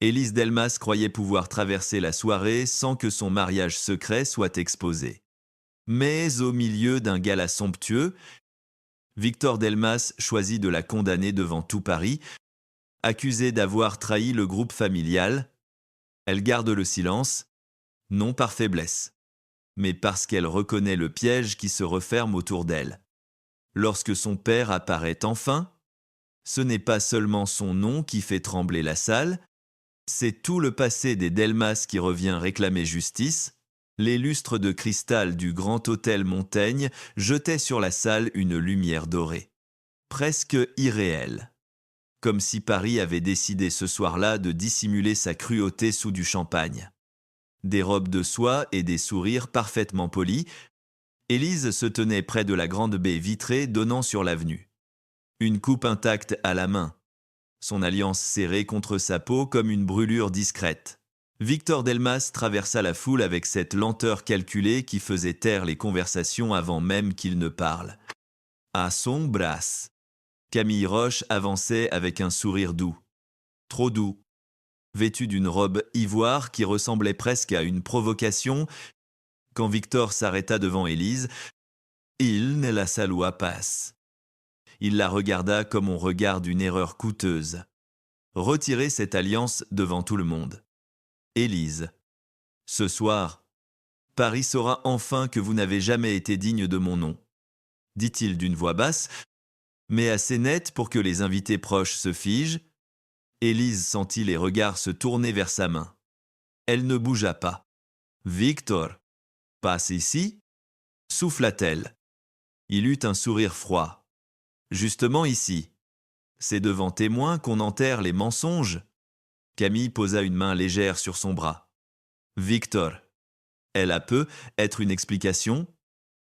Élise Delmas croyait pouvoir traverser la soirée sans que son mariage secret soit exposé. Mais au milieu d'un gala somptueux, Victor Delmas choisit de la condamner devant tout Paris. Accusée d'avoir trahi le groupe familial, elle garde le silence, non par faiblesse, mais parce qu'elle reconnaît le piège qui se referme autour d'elle. Lorsque son père apparaît enfin, ce n'est pas seulement son nom qui fait trembler la salle, c'est tout le passé des Delmas qui revient réclamer justice. Les lustres de cristal du grand hôtel Montaigne jetaient sur la salle une lumière dorée, presque irréelle, comme si Paris avait décidé ce soir-là de dissimuler sa cruauté sous du champagne. Des robes de soie et des sourires parfaitement polis, Élise se tenait près de la grande baie vitrée donnant sur l'avenue. Une coupe intacte à la main, son alliance serrée contre sa peau comme une brûlure discrète. Victor Delmas traversa la foule avec cette lenteur calculée qui faisait taire les conversations avant même qu'il ne parle. À son bras, Camille Roche avançait avec un sourire doux. Trop doux. Vêtue d'une robe ivoire qui ressemblait presque à une provocation, quand Victor s'arrêta devant Élise, il ne la salua pas. Il la regarda comme on regarde une erreur coûteuse. Retirer cette alliance devant tout le monde. Élise. Ce soir, Paris saura enfin que vous n'avez jamais été digne de mon nom, dit-il d'une voix basse, mais assez nette pour que les invités proches se figent. Élise sentit les regards se tourner vers sa main. Elle ne bougea pas. Victor, passe ici, souffla-t-elle. Il eut un sourire froid. Justement ici. C'est devant témoins qu'on enterre les mensonges. Camille posa une main légère sur son bras. Victor. Elle a peu être une explication.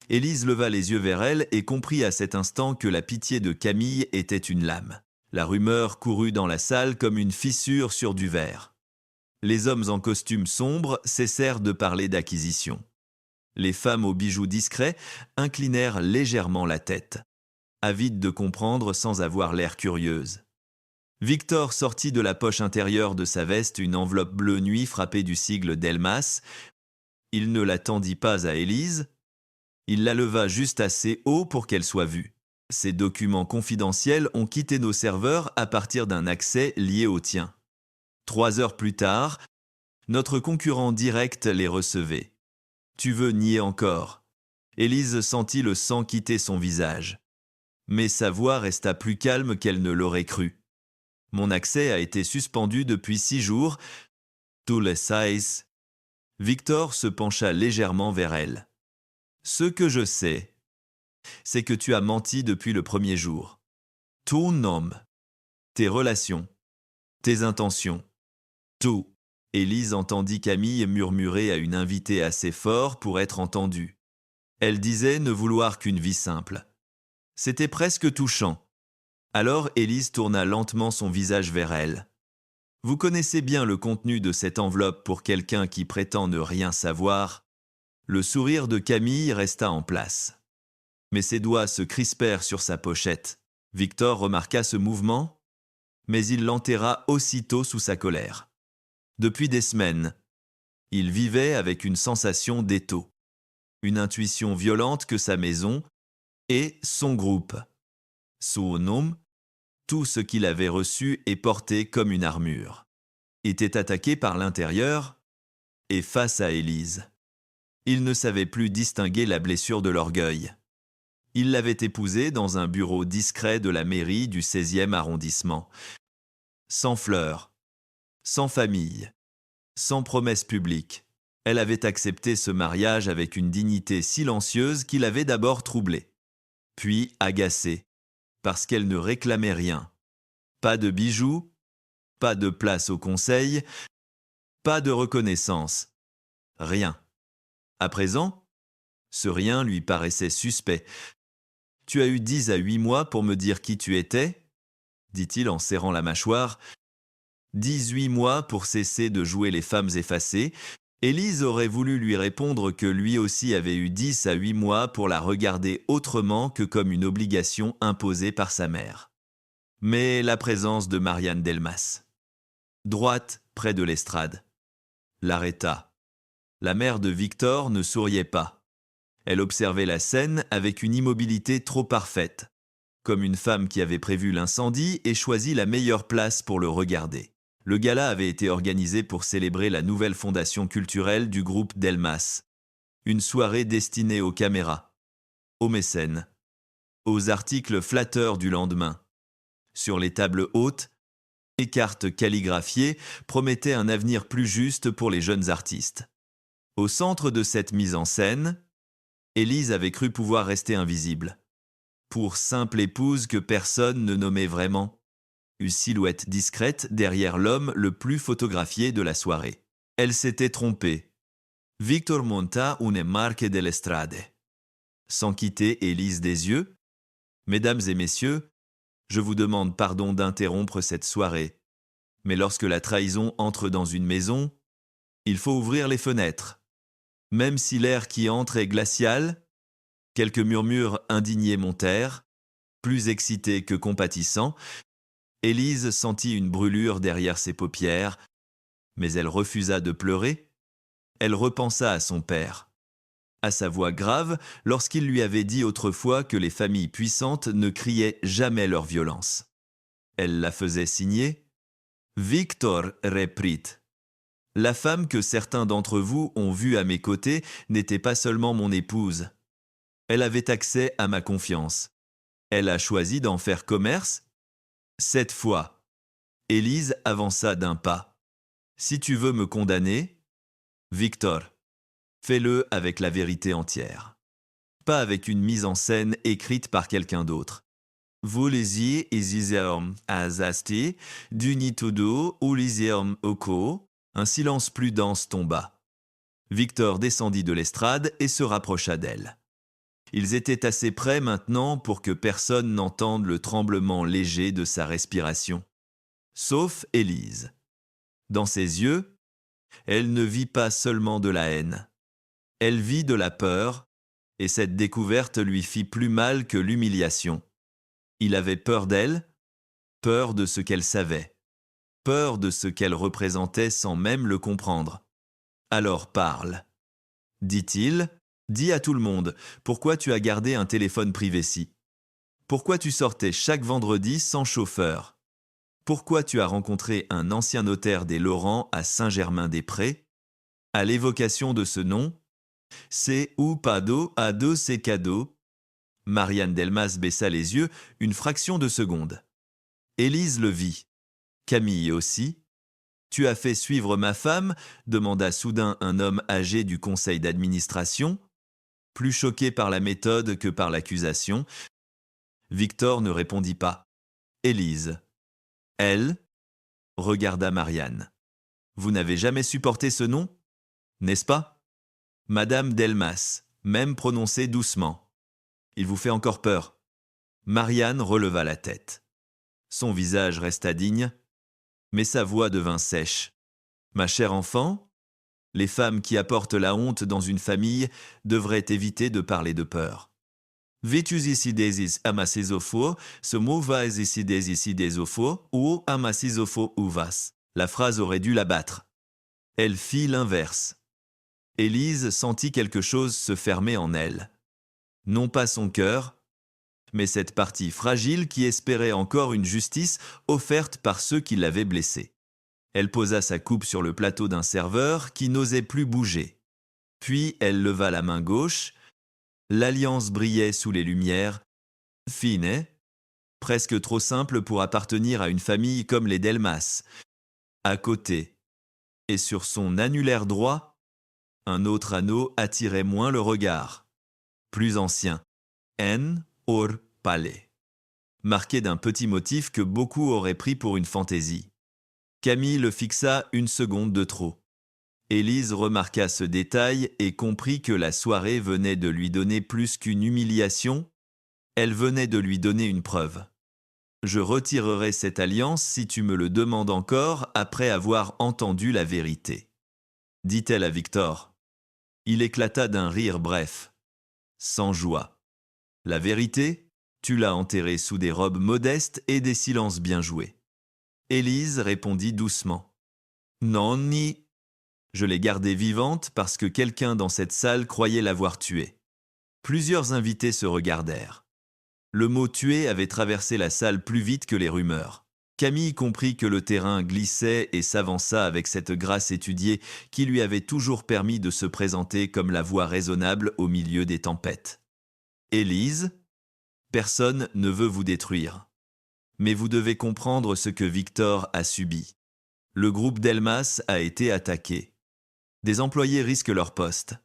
Élise leva les yeux vers elle et comprit à cet instant que la pitié de Camille était une lame. La rumeur courut dans la salle comme une fissure sur du verre. Les hommes en costume sombre cessèrent de parler d'acquisition. Les femmes aux bijoux discrets inclinèrent légèrement la tête, avides de comprendre sans avoir l'air curieuses. Victor sortit de la poche intérieure de sa veste une enveloppe bleu nuit frappée du sigle Delmas. Il ne la tendit pas à Élise. Il la leva juste assez haut pour qu'elle soit vue. Ces documents confidentiels ont quitté nos serveurs à partir d'un accès lié au tien. 3 heures plus tard, notre concurrent direct les recevait. Tu veux nier encore. Élise sentit le sang quitter son visage. Mais sa voix resta plus calme qu'elle ne l'aurait cru. Mon accès a été suspendu depuis 6 jours. Tous les 6. Victor se pencha légèrement vers elle. Ce que je sais, c'est que tu as menti depuis le premier jour. Ton nom, tes relations, tes intentions, tout. Élise entendit Camille murmurer à une invitée assez fort pour être entendue. Elle disait ne vouloir qu'une vie simple. C'était presque touchant. Alors Élise tourna lentement son visage vers elle. Vous connaissez bien le contenu de cette enveloppe pour quelqu'un qui prétend ne rien savoir. Le sourire de Camille resta en place. Mais ses doigts se crispèrent sur sa pochette. Victor remarqua ce mouvement, mais il l'enterra aussitôt sous sa colère. Depuis des semaines, il vivait avec une sensation d'étau, une intuition violente que sa maison et son groupe, son nom, tout ce qu'il avait reçu et porté comme une armure, était attaqué par l'intérieur et face à Élise. Il ne savait plus distinguer la blessure de l'orgueil. Il l'avait épousée dans un bureau discret de la mairie du 16e arrondissement. Sans fleurs, sans famille, sans promesse publique. Elle avait accepté ce mariage avec une dignité silencieuse qui l'avait d'abord troublée, puis agacée, parce qu'elle ne réclamait rien. Pas de bijoux, pas de place au conseil, pas de reconnaissance. Rien. À présent, ce rien lui paraissait suspect. « Tu as eu 10 à 8 mois pour me dire qui tu étais ?» dit-il en serrant la mâchoire. 18 mois pour cesser de jouer les femmes effacées. Élise aurait voulu lui répondre que lui aussi avait eu 10 à 8 mois pour la regarder autrement que comme une obligation imposée par sa mère. Mais la présence de Marianne Delmas. droite, près de l'estrade. L'arrêta. La mère de Victor ne souriait pas. Elle observait la scène avec une immobilité trop parfaite, comme une femme qui avait prévu l'incendie et choisi la meilleure place pour le regarder. Le gala avait été organisé pour célébrer la nouvelle fondation culturelle du groupe Delmas. Une soirée destinée aux caméras, aux mécènes, aux articles flatteurs du lendemain. Sur les tables hautes, les cartes calligraphiées promettaient un avenir plus juste pour les jeunes artistes. Au centre de cette mise en scène, Élise avait cru pouvoir rester invisible. Pour simple épouse que personne ne nommait vraiment. Une silhouette discrète derrière l'homme le plus photographié de la soirée. Elle s'était trompée. Victor monta une marque dell'estrade. Sans quitter Élise des yeux, « Mesdames et messieurs, je vous demande pardon d'interrompre cette soirée. Mais lorsque la trahison entre dans une maison, il faut ouvrir les fenêtres. Même si l'air qui entre est glacial, quelques murmures indignés montèrent, plus excités que compatissants. Élise sentit une brûlure derrière ses paupières, mais elle refusa de pleurer. Elle repensa à son père, à sa voix grave lorsqu'il lui avait dit autrefois que les familles puissantes ne criaient jamais leur violence. Elle la faisait signer « Victor reprit ». La femme que certains d'entre vous ont vue à mes côtés n'était pas seulement mon épouse. Elle avait accès à ma confiance. Elle a choisi d'en faire commerce. Cette fois, Élise avança d'un pas. Si tu veux me condamner, Victor, fais-le avec la vérité entière. Pas avec une mise en scène écrite par quelqu'un d'autre. Vous lisiez Isiseum Azasti, Dunitudo ou Lisium Oko. Un silence plus dense tomba. Victor descendit de l'estrade et se rapprocha d'elle. Ils étaient assez près maintenant pour que personne n'entende le tremblement léger de sa respiration. Sauf Élise. Dans ses yeux, elle ne vit pas seulement de la haine. Elle vit de la peur, et cette découverte lui fit plus mal que l'humiliation. Il avait peur d'elle, peur de ce qu'elle savait, peur de ce qu'elle représentait sans même le comprendre. Alors parle, dit-il. Dis à tout le monde, pourquoi tu as gardé un téléphone privé-ci? Pourquoi tu sortais chaque vendredi sans chauffeur? Pourquoi tu as rencontré un ancien notaire des Laurents à Saint-Germain-des-Prés? À l'évocation de ce nom, c'est ou pado à dos c'est cadeau. Marianne Delmas baissa les yeux une fraction de seconde. Élise le vit. Camille aussi. Tu as fait suivre ma femme, demanda soudain un homme âgé du conseil d'administration, plus choqué par la méthode que par l'accusation. Victor ne répondit pas. Élise. Elle regarda Marianne. Vous n'avez jamais supporté ce nom, n'est-ce pas? Madame Delmas, même prononcé doucement. Il vous fait encore peur. Marianne releva la tête. Son visage resta digne, mais sa voix devint sèche. Ma chère enfant, les femmes qui apportent la honte dans une famille devraient éviter de parler de peur. Vetus isidesis amasisopho, ce mot va isides isidesopho, ou amasisopho uvas. La phrase aurait dû l'abattre. Elle fit l'inverse. Élise sentit quelque chose se fermer en elle. Non pas son cœur, mais cette partie fragile qui espérait encore une justice offerte par ceux qui l'avaient blessée. Elle posa sa coupe sur le plateau d'un serveur qui n'osait plus bouger. Puis elle leva la main gauche. L'alliance brillait sous les lumières. Fine, presque trop simple pour appartenir à une famille comme les Delmas. À côté, et sur son annulaire droit, un autre anneau attirait moins le regard. Plus ancien. N. Or Palais. Marqué d'un petit motif que beaucoup auraient pris pour une fantaisie. Camille le fixa une seconde de trop. Élise remarqua ce détail et comprit que la soirée venait de lui donner plus qu'une humiliation, elle venait de lui donner une preuve. Je retirerai cette alliance si tu me le demandes encore après avoir entendu la vérité, dit-elle à Victor. Il éclata d'un rire bref, sans joie. La vérité, tu l'as enterrée sous des robes modestes et des silences bien joués. Élise répondit doucement. Non, ni. Je l'ai gardée vivante parce que quelqu'un dans cette salle croyait l'avoir tuée. Plusieurs invités se regardèrent. Le mot tuer avait traversé la salle plus vite que les rumeurs. Camille comprit que le terrain glissait et s'avança avec cette grâce étudiée qui lui avait toujours permis de se présenter comme la voix raisonnable au milieu des tempêtes. Élise, personne ne veut vous détruire. Mais vous devez comprendre ce que Victor a subi. Le groupe Delmas a été attaqué. Des employés risquent leur poste.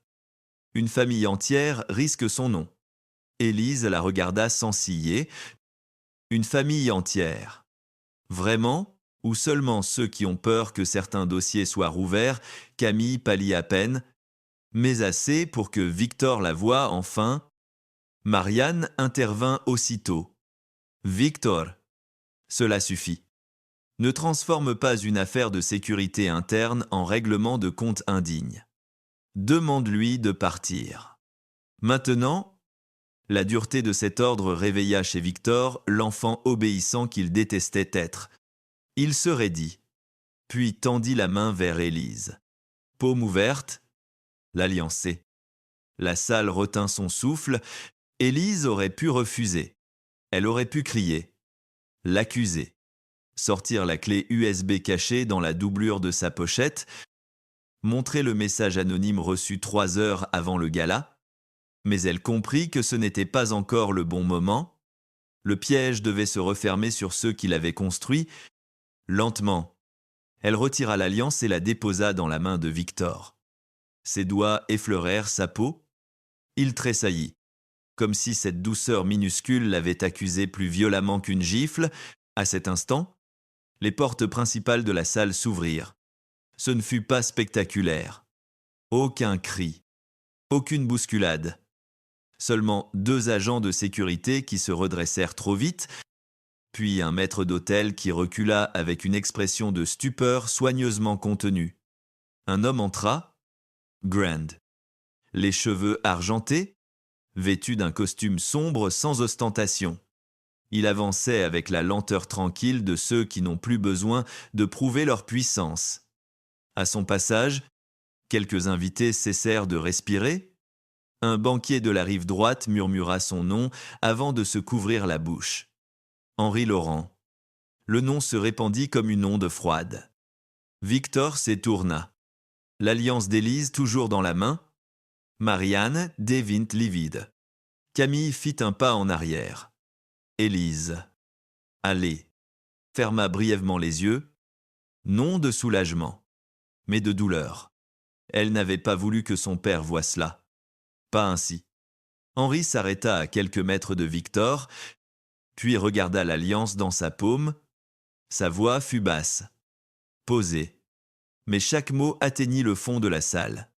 Une famille entière risque son nom. Élise la regarda sans ciller. Une famille entière. Vraiment? Ou seulement ceux qui ont peur que certains dossiers soient rouverts? Camille pâlit à peine, mais assez pour que Victor la voie enfin. Marianne intervint aussitôt. Victor, cela suffit. Ne transforme pas une affaire de sécurité interne en règlement de compte indigne. Demande-lui de partir. Maintenant, la dureté de cet ordre réveilla chez Victor l'enfant obéissant qu'il détestait être. Il se raidit, puis tendit la main vers Élise. Paume ouverte, l'alliancée. La salle retint son souffle. Élise aurait pu refuser. Elle aurait pu crier, l'accuser, sortir la clé USB cachée dans la doublure de sa pochette, montrer le message anonyme reçu 3 heures avant le gala. Mais elle comprit que ce n'était pas encore le bon moment. Le piège devait se refermer sur ceux qui l'avaient construit. Lentement, elle retira l'alliance et la déposa dans la main de Victor. Ses doigts effleurèrent sa peau. Il tressaillit, comme si cette douceur minuscule l'avait accusé plus violemment qu'une gifle. À cet instant, les portes principales de la salle s'ouvrirent. Ce ne fut pas spectaculaire. Aucun cri, aucune bousculade. Seulement 2 agents de sécurité qui se redressèrent trop vite, puis un maître d'hôtel qui recula avec une expression de stupeur soigneusement contenue. Un homme entra, Grand, les cheveux argentés, vêtu d'un costume sombre sans ostentation. Il avançait avec la lenteur tranquille de ceux qui n'ont plus besoin de prouver leur puissance. À son passage, quelques invités cessèrent de respirer. Un banquier de la rive droite murmura son nom avant de se couvrir la bouche. Henri Laurent. Le nom se répandit comme une onde froide. Victor s'étourna. L'alliance d'Élise toujours dans la main. Marianne devint livide. Camille fit un pas en arrière. Élise. Allez. Ferma brièvement les yeux. Non de soulagement, mais de douleur. Elle n'avait pas voulu que son père voie cela. Pas ainsi. Henri s'arrêta à quelques mètres de Victor, puis regarda l'alliance dans sa paume. Sa voix fut basse, posée, mais chaque mot atteignit le fond de la salle.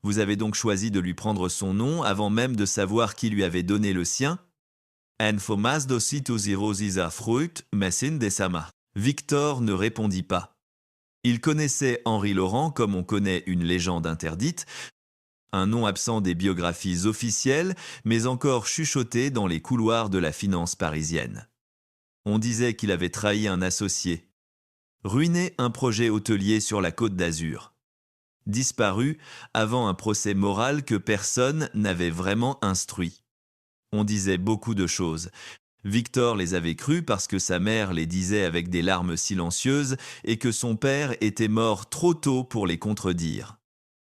Vous avez donc choisi de lui prendre son nom avant même de savoir qui lui avait donné le sien? En formas dositus irosisa fruit, messin desama. Victor ne répondit pas. Il connaissait Henri Laurent comme on connaît une légende interdite, un nom absent des biographies officielles, mais encore chuchoté dans les couloirs de la finance parisienne. On disait qu'il avait trahi un associé, ruiné un projet hôtelier sur la Côte d'Azur, disparu avant un procès moral que personne n'avait vraiment instruit. On disait beaucoup de choses. Victor les avait crues parce que sa mère les disait avec des larmes silencieuses et que son père était mort trop tôt pour les contredire.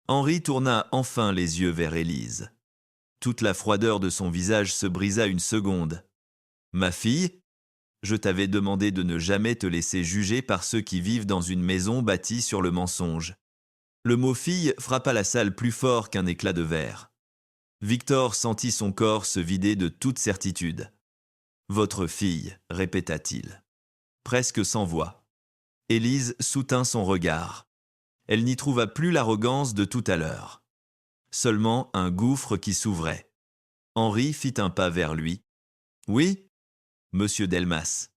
Henri tourna enfin les yeux vers Élise. Toute la froideur de son visage se brisa une seconde. « Ma fille, je t'avais demandé de ne jamais te laisser juger par ceux qui vivent dans une maison bâtie sur le mensonge. » Le mot « fille » frappa la salle plus fort qu'un éclat de verre. Victor sentit son corps se vider de toute certitude. « Votre fille », répéta-t-il, presque sans voix. Élise soutint son regard. Elle n'y trouva plus l'arrogance de tout à l'heure. Seulement un gouffre qui s'ouvrait. Henri fit un pas vers lui. « Oui, monsieur Delmas.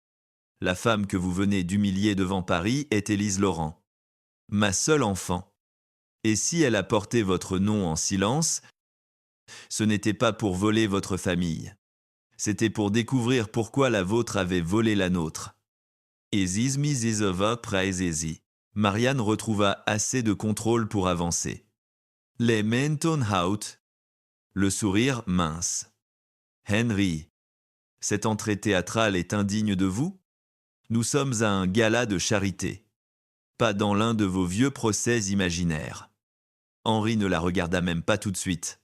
La femme que vous venez d'humilier devant Paris est Élise Laurent. Ma seule enfant. Et si elle a porté votre nom en silence, ce n'était pas pour voler votre famille. C'était pour découvrir pourquoi la vôtre avait volé la nôtre. Ezis mi zizova praezesi. Marianne retrouva assez de contrôle pour avancer. Les Menton Haut, le sourire mince. Henry, cette entrée théâtrale est indigne de vous? Nous sommes à un gala de charité, pas dans l'un de vos vieux procès imaginaires. Henry ne la regarda même pas tout de suite.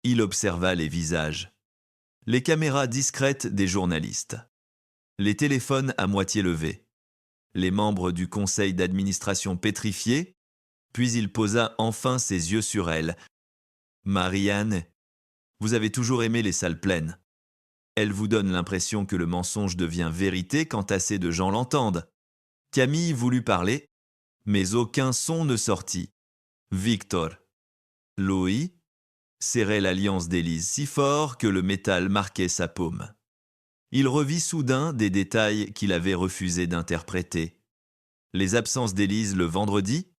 Il observa les visages. Les caméras discrètes des journalistes. Les téléphones à moitié levés. Les membres du conseil d'administration pétrifiés, puis il posa enfin ses yeux sur elle. « Marianne, vous avez toujours aimé les salles pleines. Elle vous donne l'impression que le mensonge devient vérité quand assez de gens l'entendent. » Camille voulut parler, mais aucun son ne sortit. Victor. Louis serrait l'alliance d'Élise si fort que le métal marquait sa paume. Il revit soudain des détails qu'il avait refusé d'interpréter. Les absences d'Élise le vendredi,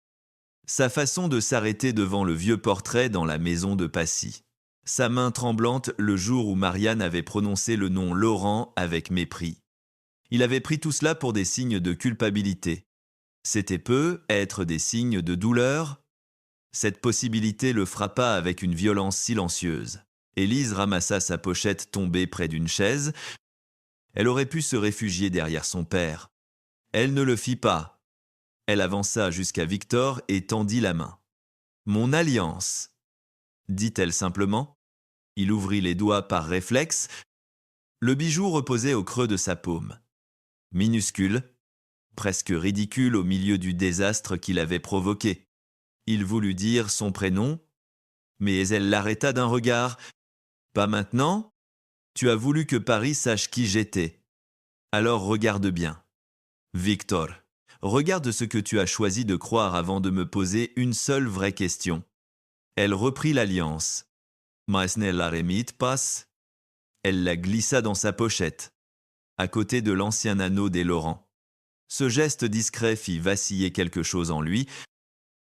sa façon de s'arrêter devant le vieux portrait dans la maison de Passy, sa main tremblante le jour où Marianne avait prononcé le nom Laurent avec mépris. Il avait pris tout cela pour des signes de culpabilité. C'était peu être des signes de douleur. Cette possibilité le frappa avec une violence silencieuse. Élise ramassa sa pochette tombée près d'une chaise. Elle aurait pu se réfugier derrière son père. Elle ne le fit pas. Elle avança jusqu'à Victor et tendit la main. « Mon alliance », dit-elle simplement. Il ouvrit les doigts par réflexe. Le bijou reposait au creux de sa paume. Minuscule, presque ridicule au milieu du désastre qu'il avait provoqué. Il voulut dire son prénom, mais elle l'arrêta d'un regard. « Pas maintenant ? Tu as voulu que Paris sache qui j'étais. Alors regarde bien. Victor, regarde ce que tu as choisi de croire avant de me poser une seule vraie question. » Elle reprit l'alliance. « Meissner la remit passe. » Elle la glissa dans sa pochette, à côté de l'ancien anneau des Laurent. Ce geste discret fit vaciller quelque chose en lui.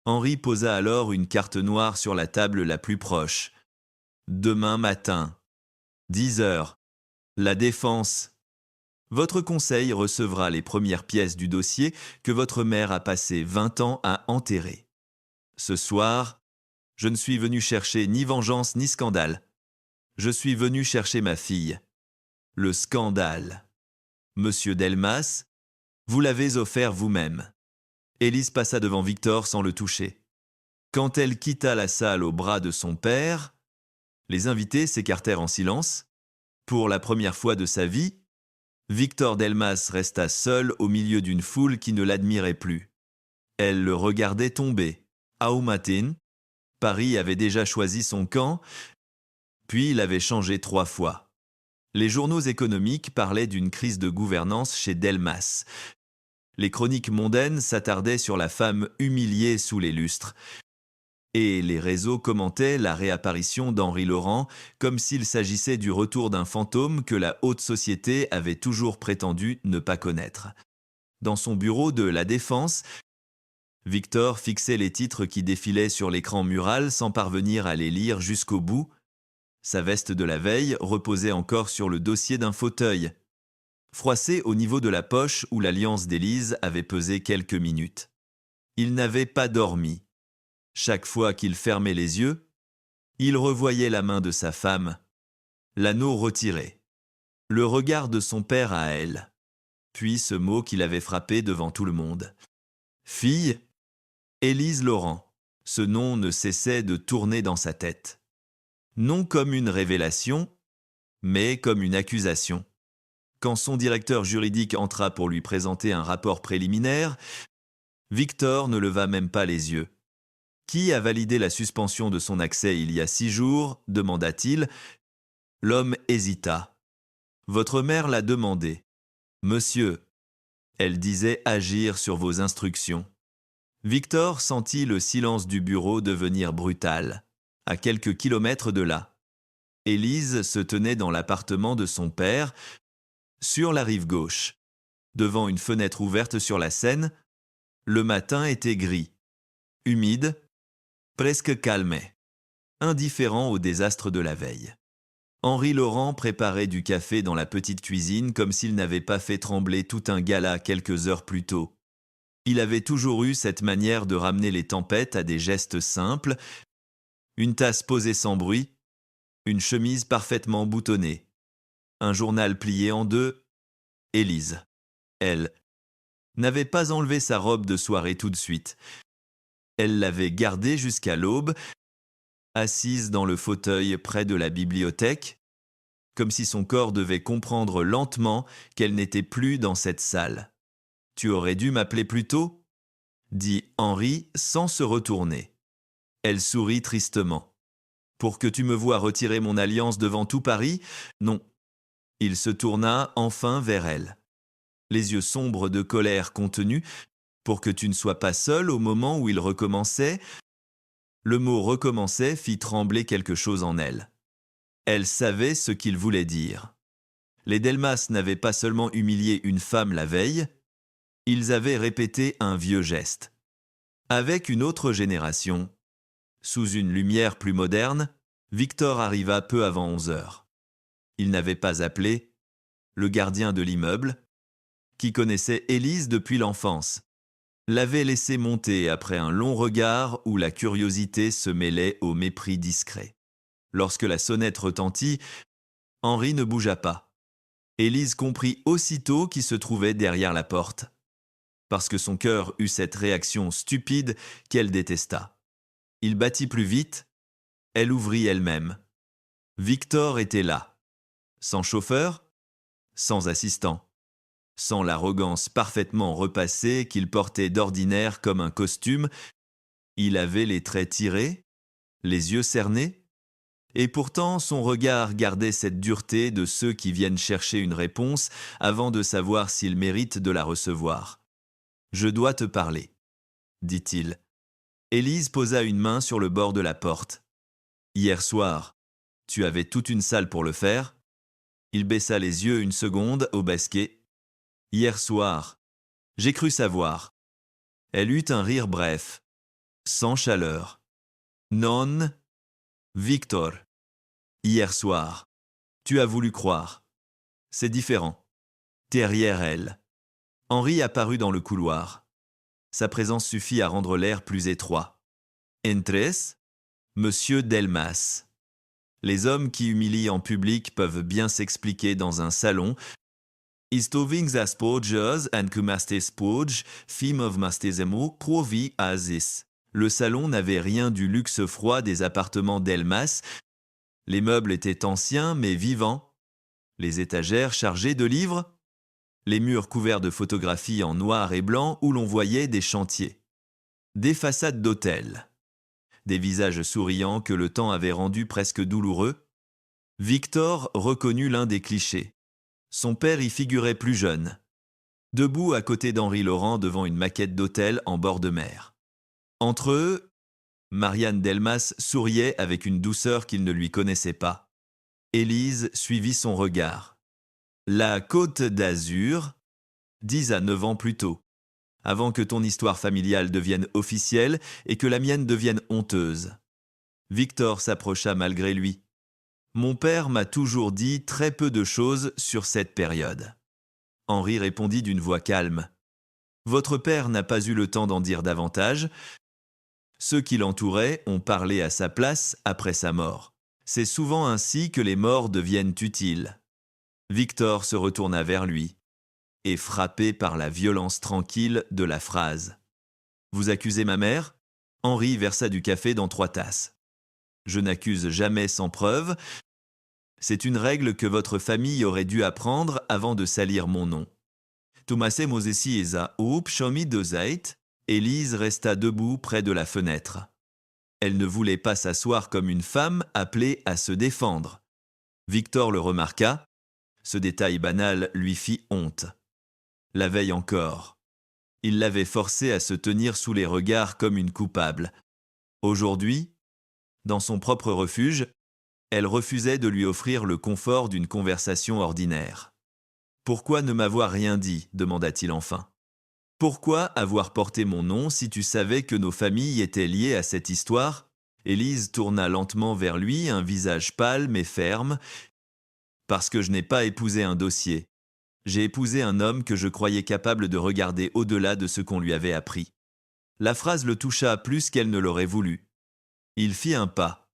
Henri posa alors une carte noire sur la table la plus proche. « Demain matin, 10 heures, la défense. Votre conseil recevra les premières pièces du dossier que votre mère a passé 20 ans à enterrer. Ce soir, je ne suis venu chercher ni vengeance ni scandale. Je suis venu chercher ma fille. Le scandale. Monsieur Delmas, vous l'avez offert vous-même. » Élise passa devant Victor sans le toucher. Quand elle quitta la salle au bras de son père, les invités s'écartèrent en silence. Pour la première fois de sa vie, Victor Delmas resta seul au milieu d'une foule qui ne l'admirait plus. Elle le regardait tomber. Au matin, Paris avait déjà choisi son camp, puis il avait changé 3 fois. Les journaux économiques parlaient d'une crise de gouvernance chez Delmas. Les chroniques mondaines s'attardaient sur la femme humiliée sous les lustres. Et les réseaux commentaient la réapparition d'Henri Laurent comme s'il s'agissait du retour d'un fantôme que la haute société avait toujours prétendu ne pas connaître. Dans son bureau de La Défense, Victor fixait les titres qui défilaient sur l'écran mural sans parvenir à les lire jusqu'au bout. Sa veste de la veille reposait encore sur le dossier d'un fauteuil, froissé au niveau de la poche où l'alliance d'Élise avait pesé quelques minutes. Il n'avait pas dormi. Chaque fois qu'il fermait les yeux, il revoyait la main de sa femme, l'anneau retiré, le regard de son père à elle, puis ce mot qui l'avait frappé devant tout le monde. Fille, Élise Laurent. Ce nom ne cessait de tourner dans sa tête. Non comme une révélation, mais comme une accusation. Quand son directeur juridique entra pour lui présenter un rapport préliminaire, Victor ne leva même pas les yeux. « Qui a validé la suspension de son accès il y a 6 jours ?» demanda-t-il. L'homme hésita. « Votre mère l'a demandé. »« Monsieur, elle disait agir sur vos instructions. » Victor sentit le silence du bureau devenir brutal, à quelques kilomètres de là. Élise se tenait dans l'appartement de son père, sur la rive gauche. Devant une fenêtre ouverte sur la Seine, le matin était gris, humide, presque calmé, indifférent au désastre de la veille. Henri Laurent préparait du café dans la petite cuisine comme s'il n'avait pas fait trembler tout un gala quelques heures plus tôt. Il avait toujours eu cette manière de ramener les tempêtes à des gestes simples, une tasse posée sans bruit, une chemise parfaitement boutonnée, un journal plié en deux. Élise, elle, n'avait pas enlevé sa robe de soirée tout de suite. Elle l'avait gardée jusqu'à l'aube, assise dans le fauteuil près de la bibliothèque, comme si son corps devait comprendre lentement qu'elle n'était plus dans cette salle. « Tu aurais dû m'appeler plus tôt ?» dit Henri sans se retourner. Elle sourit tristement. « Pour que tu me voies retirer mon alliance devant tout Paris ? Non. » Il se tourna enfin vers elle. Les yeux sombres de colère contenue, « pour que tu ne sois pas seule au moment où il recommençait ?» Le mot « recommençait » fit trembler quelque chose en elle. Elle savait ce qu'il voulait dire. Les Delmas n'avaient pas seulement humilié une femme la veille, ils avaient répété un vieux geste. Avec une autre génération, sous une lumière plus moderne, Victor arriva peu avant 11 heures. Il n'avait pas appelé le gardien de l'immeuble, qui connaissait Élise depuis l'enfance, l'avait laissé monter après un long regard où la curiosité se mêlait au mépris discret. Lorsque la sonnette retentit, Henri ne bougea pas. Élise comprit aussitôt qui se trouvait derrière la porte, parce que son cœur eut cette réaction stupide qu'elle détesta. Il battit plus vite, elle ouvrit elle-même. Victor était là, sans chauffeur, sans assistant, sans l'arrogance parfaitement repassée qu'il portait d'ordinaire comme un costume. Il avait les traits tirés, les yeux cernés, et pourtant son regard gardait cette dureté de ceux qui viennent chercher une réponse avant de savoir s'ils méritent de la recevoir. « Je dois te parler, » dit-il. Élise posa une main sur le bord de la porte. « Hier soir, tu avais toute une salle pour le faire. » Il baissa les yeux une seconde au basquet. « Hier soir, j'ai cru savoir. » Elle eut un rire bref, sans chaleur. « Non, Victor. Hier soir, tu as voulu croire. C'est différent. » Derrière elle, Henri apparut dans le couloir. Sa présence suffit à rendre l'air plus étroit. « Entres, Monsieur Delmas. » Les hommes qui humilient en public peuvent bien s'expliquer dans un salon. « Istoving za spojers and kumaste spoj, fim of mastezemo, provi asis. » Le salon n'avait rien du luxe froid des appartements Delmas. Les meubles étaient anciens mais vivants. Les étagères chargées de livres. Les murs couverts de photographies en noir et blanc où l'on voyait des chantiers. Des façades d'hôtels. Des visages souriants que le temps avait rendus presque douloureux. Victor reconnut l'un des clichés. Son père y figurait plus jeune, debout à côté d'Henri Laurent devant une maquette d'hôtel en bord de mer. Entre eux, Marianne Delmas souriait avec une douceur qu'il ne lui connaissait pas. Élise suivit son regard. La Côte d'Azur, 10 à 9 ans plus tôt, avant que ton histoire familiale devienne officielle et que la mienne devienne honteuse. Victor s'approcha malgré lui. Mon père m'a toujours dit très peu de choses sur cette période. Henri répondit d'une voix calme. Votre père n'a pas eu le temps d'en dire davantage. Ceux qui l'entouraient ont parlé à sa place après sa mort. C'est souvent ainsi que les morts deviennent utiles. Victor se retourna vers lui, et frappé par la violence tranquille de la phrase. Vous accusez ma mère ? Henri versa du café dans 3 tasses. Je n'accuse jamais sans preuve. C'est une règle que votre famille aurait dû apprendre avant de salir mon nom. Tomase Mosesi eza oup shomi dozait. Élise resta debout près de la fenêtre. Elle ne voulait pas s'asseoir comme une femme appelée à se défendre. Victor le remarqua. Ce détail banal lui fit honte. La veille encore, il l'avait forcée à se tenir sous les regards comme une coupable. Aujourd'hui, dans son propre refuge, elle refusait de lui offrir le confort d'une conversation ordinaire. « Pourquoi ne m'avoir rien dit ?» demanda-t-il enfin. « Pourquoi avoir porté mon nom si tu savais que nos familles étaient liées à cette histoire ?» Élise tourna lentement vers lui, un visage pâle mais ferme. « Parce que je n'ai pas épousé un dossier. J'ai épousé un homme que je croyais capable de regarder au-delà de ce qu'on lui avait appris. La phrase le toucha plus qu'elle ne l'aurait voulu. Il fit un pas,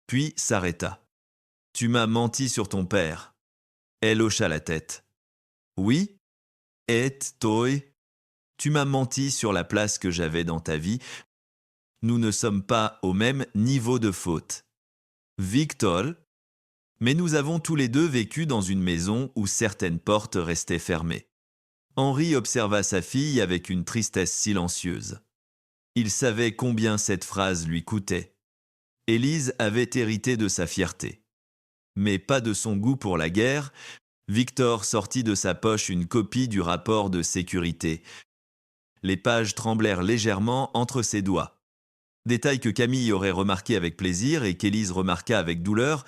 puis s'arrêta. Tu m'as menti sur ton père. Elle hocha la tête. Oui, et toi, tu m'as menti sur la place que j'avais dans ta vie. Nous ne sommes pas au même niveau de faute. Victor, mais nous avons tous les deux vécu dans une maison où certaines portes restaient fermées. Henri observa sa fille avec une tristesse silencieuse. Il savait combien cette phrase lui coûtait. Élise avait hérité de sa fierté. Mais pas de son goût pour la guerre. Victor sortit de sa poche une copie du rapport de sécurité. Les pages tremblèrent légèrement entre ses doigts. Détail que Camille aurait remarqué avec plaisir et qu'Élise remarqua avec douleur.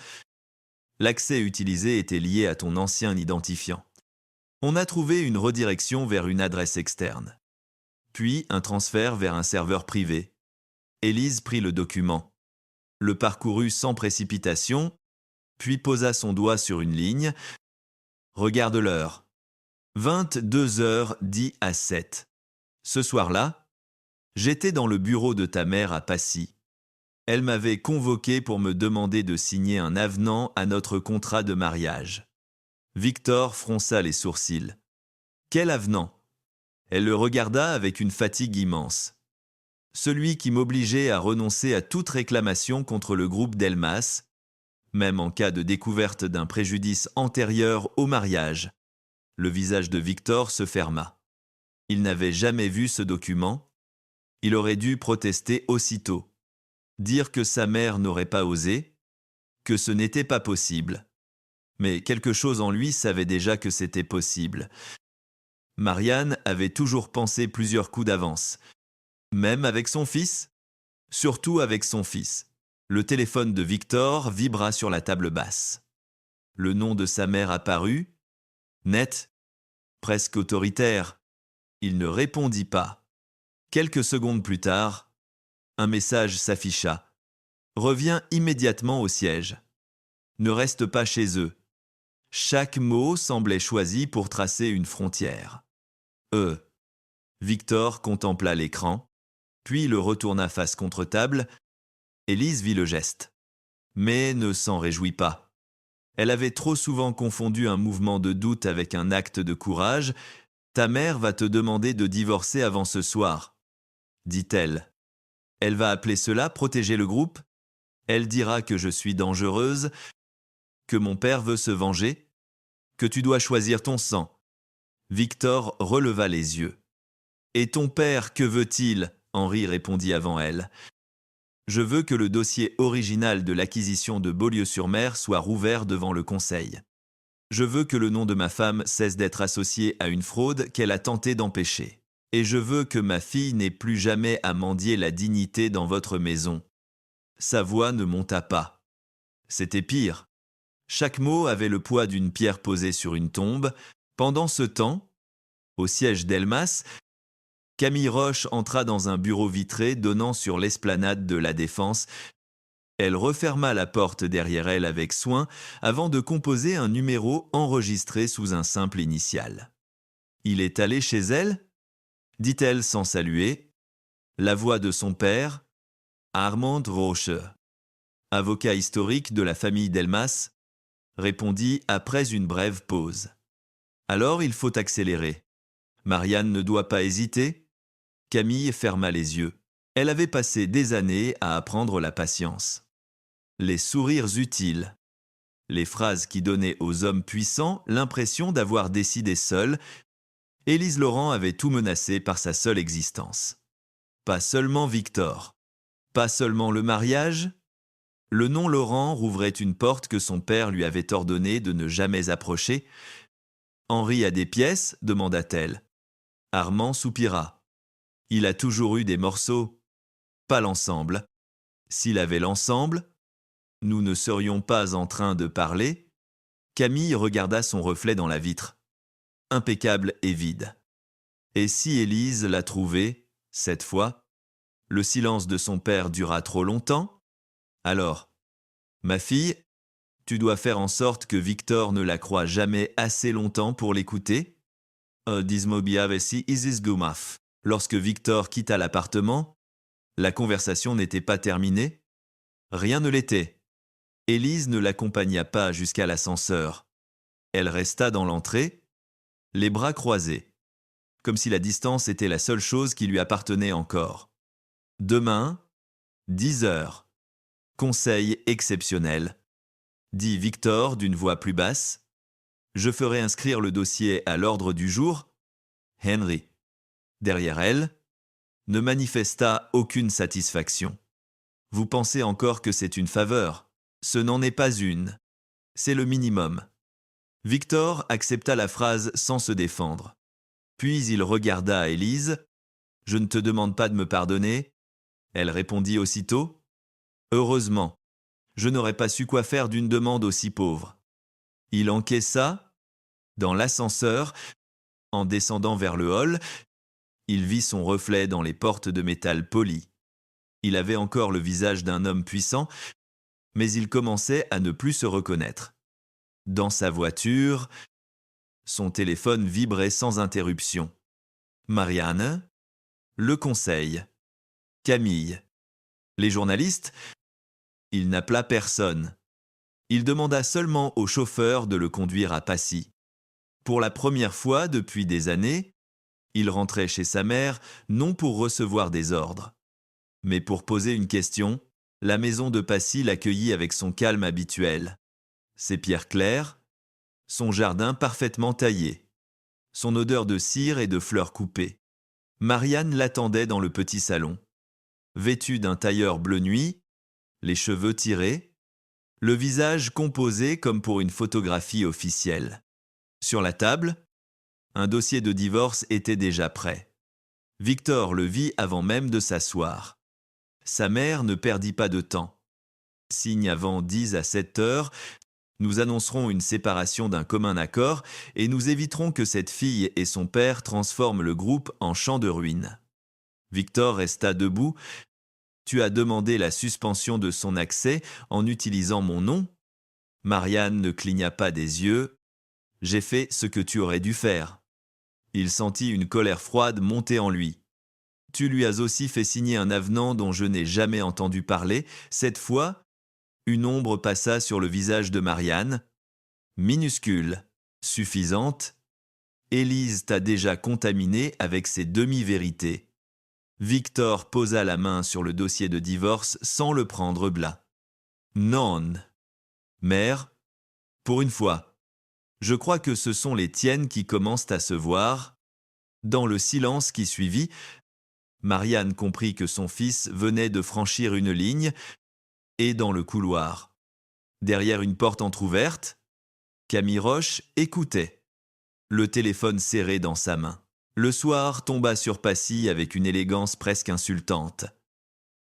L'accès utilisé était lié à ton ancien identifiant. On a trouvé une redirection vers une adresse externe. Puis un transfert vers un serveur privé. Élise prit le document, le parcourut sans précipitation, puis posa son doigt sur une ligne. Regarde l'heure. 22h10 à 7. Ce soir-là, j'étais dans le bureau de ta mère à Passy. Elle m'avait convoqué pour me demander de signer un avenant à notre contrat de mariage. Victor fronça les sourcils. Quel avenant ? Elle le regarda avec une fatigue immense. Celui qui m'obligeait à renoncer à toute réclamation contre le groupe Delmas, même en cas de découverte d'un préjudice antérieur au mariage. Le visage de Victor se ferma. Il n'avait jamais vu ce document. Il aurait dû protester aussitôt. Dire que sa mère n'aurait pas osé, que ce n'était pas possible. Mais quelque chose en lui savait déjà que c'était possible. Marianne avait toujours pensé plusieurs coups d'avance. Même avec son fils ? Surtout avec son fils. Le téléphone de Victor vibra sur la table basse. Le nom de sa mère apparut, net, presque autoritaire. Il ne répondit pas. Quelques secondes plus tard, un message s'afficha. Reviens immédiatement au siège. Ne reste pas chez eux. Chaque mot semblait choisi pour tracer une frontière. Victor contempla l'écran, puis le retourna face contre table. Élise vit le geste, mais ne s'en réjouit pas. Elle avait trop souvent confondu un mouvement de doute avec un acte de courage. Ta mère va te demander de divorcer avant ce soir, dit-elle. Elle va appeler cela protéger le groupe. Elle dira que je suis dangereuse, que mon père veut se venger, que tu dois choisir ton sang. Victor releva les yeux. Et ton père, que veut-il ? Henri répondit avant elle. Je veux que le dossier original de l'acquisition de Beaulieu-sur-Mer soit rouvert devant le Conseil. Je veux que le nom de ma femme cesse d'être associé à une fraude qu'elle a tenté d'empêcher. Et je veux que ma fille n'ait plus jamais à mendier la dignité dans votre maison. Sa voix ne monta pas. C'était pire. Chaque mot avait le poids d'une pierre posée sur une tombe. Pendant ce temps, au siège Delmas, Camille Roche entra dans un bureau vitré donnant sur l'esplanade de la Défense. Elle referma la porte derrière elle avec soin avant de composer un numéro enregistré sous un simple initial. « Il est allé chez elle ?» dit-elle sans saluer. La voix de son père, Armand Roche, avocat historique de la famille Delmas, répondit après une brève pause. Alors il faut accélérer. Marianne ne doit pas hésiter. Camille ferma les yeux. Elle avait passé des années à apprendre la patience. Les sourires utiles. Les phrases qui donnaient aux hommes puissants l'impression d'avoir décidé seuls. Élise Laurent avait tout menacé par sa seule existence. Pas seulement Victor. Pas seulement le mariage. Le nom Laurent rouvrait une porte que son père lui avait ordonné de ne jamais approcher. « Henri a des pièces ?» demanda-t-elle. Armand soupira. Il a toujours eu des morceaux, pas l'ensemble. S'il avait l'ensemble, nous ne serions pas en train de parler. Camille regarda son reflet dans la vitre, impeccable et vide. Et si Élise l'a trouvé, cette fois, le silence de son père dura trop longtemps. Alors, ma fille, Tu dois faire en sorte que Victor ne la croie jamais assez longtemps pour l'écouter. Dismobiavesi Isis Gumaf. Lorsque Victor quitta l'appartement, la conversation n'était pas terminée. Rien ne l'était. Élise ne l'accompagna pas jusqu'à l'ascenseur. Elle resta dans l'entrée, les bras croisés, comme si la distance était la seule chose qui lui appartenait encore. Demain, 10 heures. Conseil exceptionnel, dit Victor d'une voix plus basse. Je ferai inscrire le dossier à l'ordre du jour. Henry, derrière elle, ne manifesta aucune satisfaction. Vous pensez encore que c'est une faveur? Ce n'en est pas une. C'est le minimum. Victor accepta la phrase sans se défendre. Puis il regarda Élise. Je ne te demande pas de me pardonner. Elle répondit aussitôt. Heureusement, je n'aurais pas su quoi faire d'une demande aussi pauvre. Il encaissa. Dans l'ascenseur, en descendant vers le hall, il vit son reflet dans les portes de métal polies. Il avait encore le visage d'un homme puissant, mais il commençait à ne plus se reconnaître. Dans sa voiture, son téléphone vibrait sans interruption. Marianne, le conseil, Camille. Les journalistes, il n'appela personne. Il demanda seulement au chauffeur de le conduire à Passy. Pour la première fois depuis des années, il rentrait chez sa mère non pour recevoir des ordres, mais pour poser une question. La maison de Passy l'accueillit avec son calme habituel. Ses pierres claires, son jardin parfaitement taillé, son odeur de cire et de fleurs coupées. Marianne l'attendait dans le petit salon. Vêtue d'un tailleur bleu nuit, les cheveux tirés, le visage composé comme pour une photographie officielle. Sur la table, un dossier de divorce était déjà prêt. Victor le vit avant même de s'asseoir. Sa mère ne perdit pas de temps. Signe avant 10 à 7 heures, nous annoncerons une séparation d'un commun accord et nous éviterons que cette fille et son père transforment le groupe en champ de ruines. Victor resta debout. Tu as demandé la suspension de son accès en utilisant mon nom? Marianne ne cligna pas des yeux. J'ai fait ce que tu aurais dû faire. Il sentit une colère froide monter en lui. Tu lui as aussi fait signer un avenant dont je n'ai jamais entendu parler. Cette fois, une ombre passa sur le visage de Marianne. Minuscule, suffisante. Élise t'a déjà contaminé avec ses demi-vérités. Victor posa la main sur le dossier de divorce sans le prendre blas. Non. Mère, pour une fois, je crois que ce sont les tiennes qui commencent à se voir. Dans le silence qui suivit, Marianne comprit que son fils venait de franchir une ligne, et dans le couloir, derrière une porte entr'ouverte, Camille Roche écoutait, le téléphone serré dans sa main. Le soir tomba sur Passy avec une élégance presque insultante.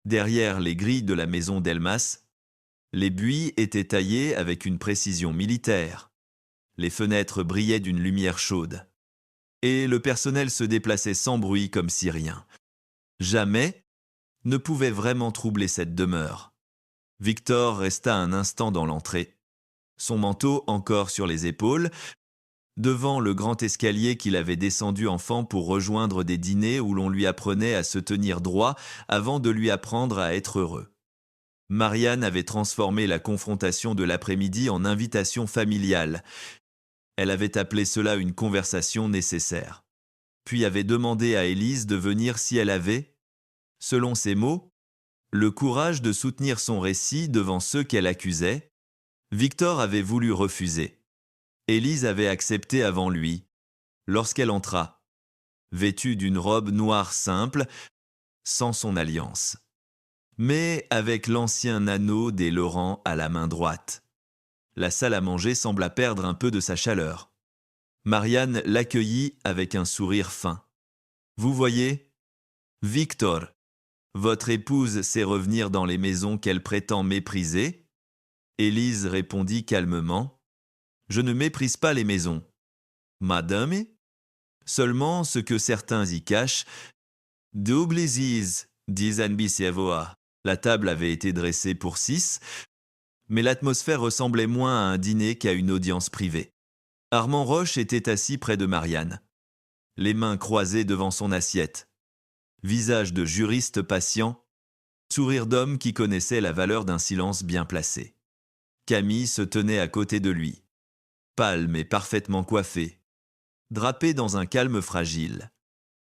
Derrière les grilles de la maison Delmas, les buis étaient taillés avec une précision militaire. Les fenêtres brillaient d'une lumière chaude. Et le personnel se déplaçait sans bruit comme si rien. Jamais ne pouvait vraiment troubler cette demeure. Victor resta un instant dans l'entrée, son manteau encore sur les épaules, devant le grand escalier qu'il avait descendu enfant pour rejoindre des dîners où l'on lui apprenait à se tenir droit avant de lui apprendre à être heureux. Marianne avait transformé la confrontation de l'après-midi en invitation familiale. Elle avait appelé cela une conversation nécessaire. Puis avait demandé à Élise de venir si elle avait, selon ses mots, le courage de soutenir son récit devant ceux qu'elle accusait. Victor avait voulu refuser. Élise avait accepté avant lui, lorsqu'elle entra, vêtue d'une robe noire simple, sans son alliance, mais avec l'ancien anneau des Laurent à la main droite. La salle à manger sembla perdre un peu de sa chaleur. Marianne l'accueillit avec un sourire fin. « Vous voyez, Victor, votre épouse sait revenir dans les maisons qu'elle prétend mépriser ?» Élise répondit calmement. « Je ne méprise pas les maisons. Madame, seulement ce que certains y cachent. Doublesies, dit Anbisievoa. La table avait été dressée pour 6. Mais l'atmosphère ressemblait moins à un dîner qu'à une audience privée. Armand Roche était assis près de Marianne, les mains croisées devant son assiette. Visage de juriste patient, sourire d'homme qui connaissait la valeur d'un silence bien placé. Camille se tenait à côté de lui, pâle mais parfaitement coiffée, drapée dans un calme fragile.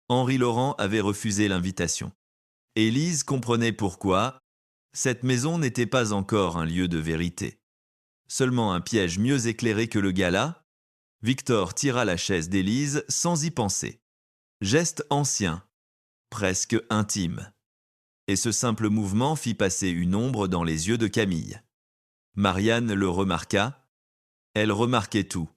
Henri Laurent avait refusé l'invitation. Élise comprenait pourquoi. Cette maison n'était pas encore un lieu de vérité. Seulement un piège mieux éclairé que le gala. Victor tira la chaise d'Élise sans y penser. Geste ancien, presque intime. Et ce simple mouvement fit passer une ombre dans les yeux de Camille. Marianne le remarqua. Elle remarquait tout,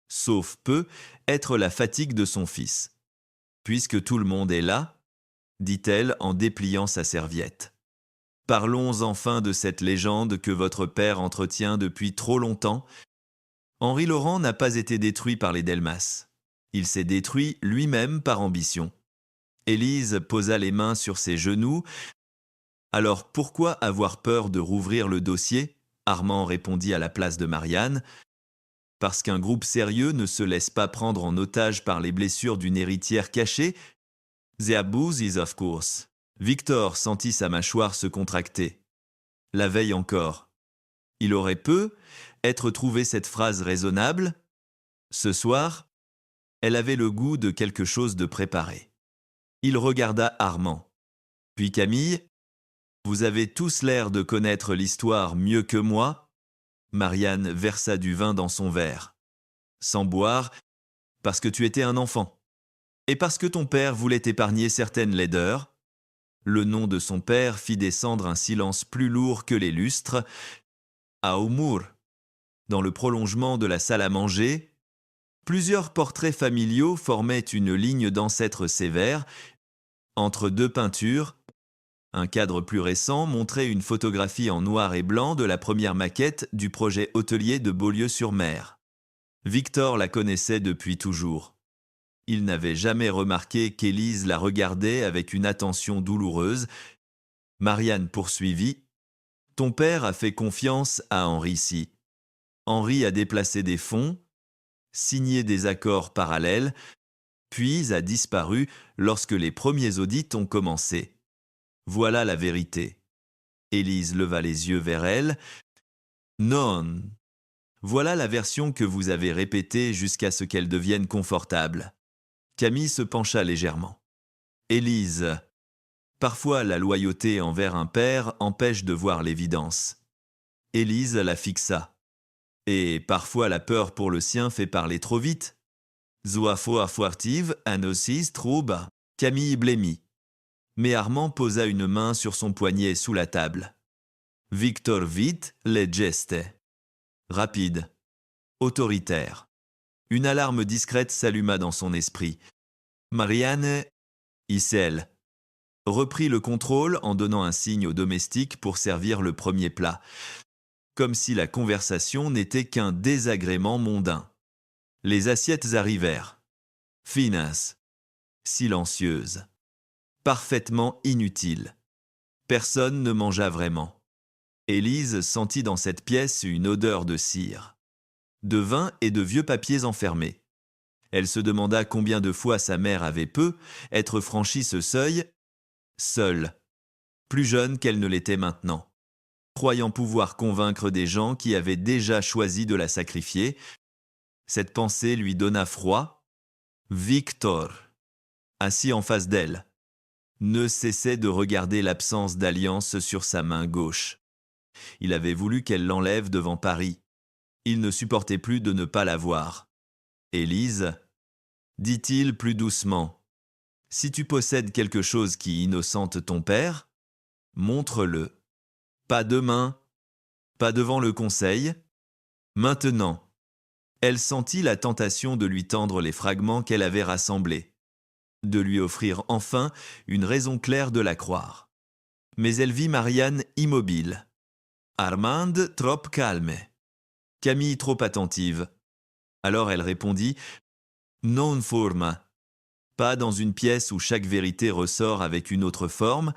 sauf peu être la fatigue de son fils. « Puisque tout le monde est là, dit-elle en dépliant sa serviette. Parlons enfin de cette légende que votre père entretient depuis trop longtemps. Henri Laurent n'a pas été détruit par les Delmas. Il s'est détruit lui-même par ambition. Élise posa les mains sur ses genoux. Alors pourquoi avoir peur de rouvrir le dossier ? Armand répondit à la place de Marianne. Parce qu'un groupe sérieux ne se laisse pas prendre en otage par les blessures d'une héritière cachée. The abuse is of course. Victor sentit sa mâchoire se contracter. La veille encore. Il aurait être trouvé cette phrase raisonnable. Ce soir, elle avait le goût de quelque chose de préparé. Il regarda Armand. Puis Camille. Vous avez tous l'air de connaître l'histoire mieux que moi. Marianne versa du vin dans son verre. Sans boire, parce que tu étais un enfant. Et parce que ton père voulait épargner certaines laideurs. Le nom de son père fit descendre un silence plus lourd que les lustres. À Aumur, dans le prolongement de la salle à manger, plusieurs portraits familiaux formaient une ligne d'ancêtres sévères. Entre deux peintures, un cadre plus récent montrait une photographie en noir et blanc de la première maquette du projet hôtelier de Beaulieu-sur-Mer. Victor la connaissait depuis toujours. Il n'avait jamais remarqué qu'Élise la regardait avec une attention douloureuse. Marianne poursuivit. « Ton père a fait confiance à Henri C. Henri a déplacé des fonds, signé des accords parallèles, puis a disparu lorsque les premiers audits ont commencé. Voilà la vérité. » Élise leva les yeux vers elle. « Non. Voilà la version que vous avez répétée jusqu'à ce qu'elle devienne confortable. » Camille se pencha légèrement. « Élise, parfois la loyauté envers un père empêche de voir l'évidence. » Élise la fixa. « Et parfois la peur pour le sien fait parler trop vite. »« Zoafo furtive anosis trouba. » Camille blêmit. Mais Armand posa une main sur son poignet sous la table. Victor vite les geste. Rapide. Autoritaire. Une alarme discrète s'alluma dans son esprit. Marianne, Issel, reprit le contrôle en donnant un signe au domestique pour servir le premier plat, comme si la conversation n'était qu'un désagrément mondain. Les assiettes arrivèrent. Finas. Silencieuses. Parfaitement inutiles. Personne ne mangea vraiment. Élise sentit dans cette pièce une odeur de cire, de vin et de vieux papiers enfermés. Elle se demanda combien de fois sa mère avait être franchi ce seuil, seule, plus jeune qu'elle ne l'était maintenant, croyant pouvoir convaincre des gens qui avaient déjà choisi de la sacrifier. Cette pensée lui donna froid. Victor, assis en face d'elle, ne cessait de regarder l'absence d'alliance sur sa main gauche. Il avait voulu qu'elle l'enlève devant Paris. Il ne supportait plus de ne pas la voir. « Élise, dit-il plus doucement, si tu possèdes quelque chose qui innocente ton père, montre-le. Pas demain, pas devant le conseil. Maintenant. » Elle sentit la tentation de lui tendre les fragments qu'elle avait rassemblés, de lui offrir enfin une raison claire de la croire. Mais elle vit Marianne immobile. Armande trop calme. Camille trop attentive. Alors elle répondit « Non forma ». Pas dans une pièce où chaque vérité ressort avec une autre forme.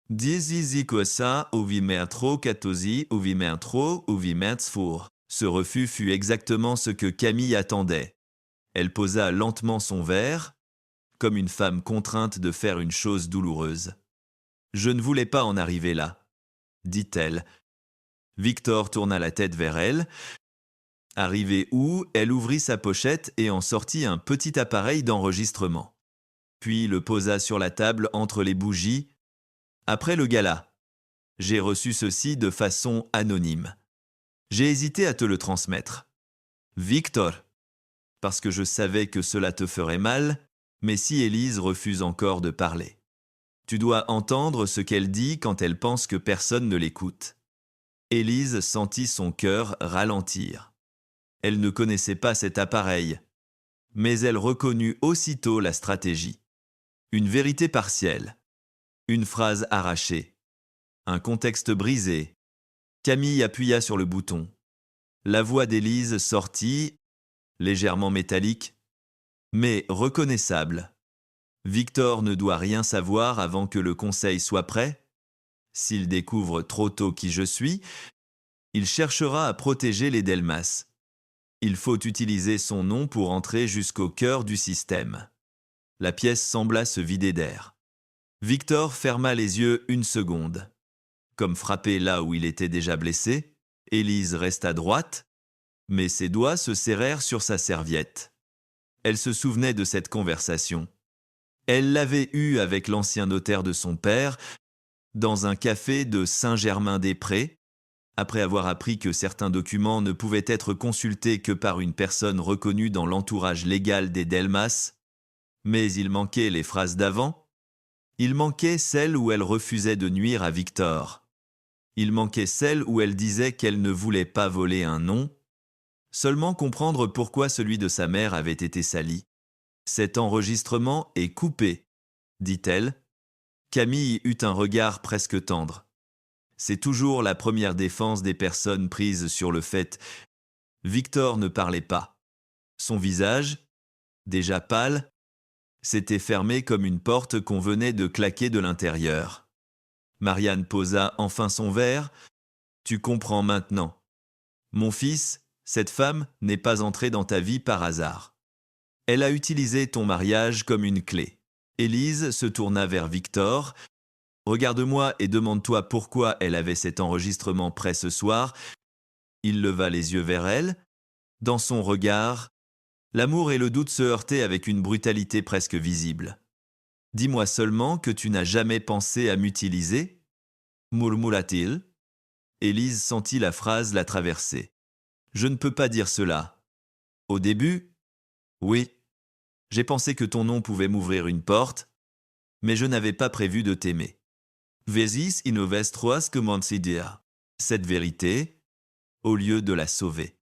Dizizi kosa uvimertro katosi uvimertro uvimertsfour. Ce refus fut exactement ce que Camille attendait. Elle posa lentement son verre, comme une femme contrainte de faire une chose douloureuse. « Je ne voulais pas en arriver là, » dit-elle. Victor tourna la tête vers elle. Arrivée où, elle ouvrit sa pochette et en sortit un petit appareil d'enregistrement. Puis le posa sur la table entre les bougies. Après le gala, j'ai reçu ceci de façon anonyme. J'ai hésité à te le transmettre. Victor, parce que je savais que cela te ferait mal, mais si Élise refuse encore de parler. Tu dois entendre ce qu'elle dit quand elle pense que personne ne l'écoute. Élise sentit son cœur ralentir. Elle ne connaissait pas cet appareil, mais elle reconnut aussitôt la stratégie. Une vérité partielle, une phrase arrachée, un contexte brisé. Camille appuya sur le bouton. La voix d'Élise sortit, légèrement métallique, mais reconnaissable. Victor ne doit rien savoir avant que le conseil soit prêt. S'il découvre trop tôt qui je suis, il cherchera à protéger les Delmas. Il faut utiliser son nom pour entrer jusqu'au cœur du système. La pièce sembla se vider d'air. Victor ferma les yeux une seconde. Comme frappé là où il était déjà blessé, Élise resta droite, mais ses doigts se serrèrent sur sa serviette. Elle se souvenait de cette conversation. Elle l'avait eue avec l'ancien notaire de son père, dans un café de Saint-Germain-des-Prés, après avoir appris que certains documents ne pouvaient être consultés que par une personne reconnue dans l'entourage légal des Delmas. Mais il manquait les phrases d'avant. Il manquait celle où elle refusait de nuire à Victor. Il manquait celle où elle disait qu'elle ne voulait pas voler un nom, seulement comprendre pourquoi celui de sa mère avait été sali. Cet enregistrement est coupé, dit-elle. Camille eut un regard presque tendre. C'est toujours la première défense des personnes prises sur le fait. Victor ne parlait pas. Son visage, déjà pâle, s'était fermé comme une porte qu'on venait de claquer de l'intérieur. Marianne posa enfin son verre. « Tu comprends maintenant. Mon fils, cette femme n'est pas entrée dans ta vie par hasard. Elle a utilisé ton mariage comme une clé. » Élise se tourna vers Victor. « Regarde-moi et demande-toi pourquoi elle avait cet enregistrement prêt ce soir. » Il leva les yeux vers elle. Dans son regard, l'amour et le doute se heurtaient avec une brutalité presque visible. « Dis-moi seulement que tu n'as jamais pensé à m'utiliser » murmura-t-il. Élise sentit la phrase la traverser. « Je ne peux pas dire cela. Au début, oui. J'ai pensé que ton nom pouvait m'ouvrir une porte, mais je n'avais pas prévu de t'aimer. Vesis inoves troas que mansidea. Cette vérité, au lieu de la sauver.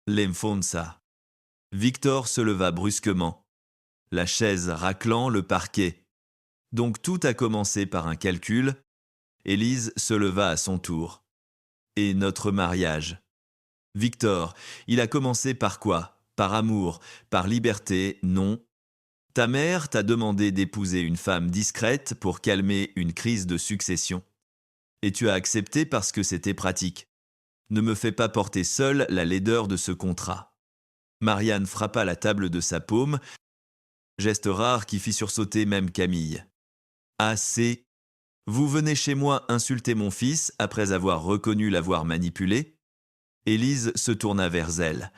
L'enfonça. » Victor se leva brusquement, la chaise raclant le parquet. Donc tout a commencé par un calcul. Élise se leva à son tour. Et notre mariage. Victor, il a commencé par quoi ? Par amour, par liberté, non. Ta mère t'a demandé d'épouser une femme discrète pour calmer une crise de succession. Et tu as accepté parce que c'était pratique. Ne me fais pas porter seule la laideur de ce contrat. Marianne frappa la table de sa paume, geste rare qui fit sursauter même Camille. Assez. Vous venez chez moi insulter mon fils après avoir reconnu l'avoir manipulé ? Élise se tourna vers elle,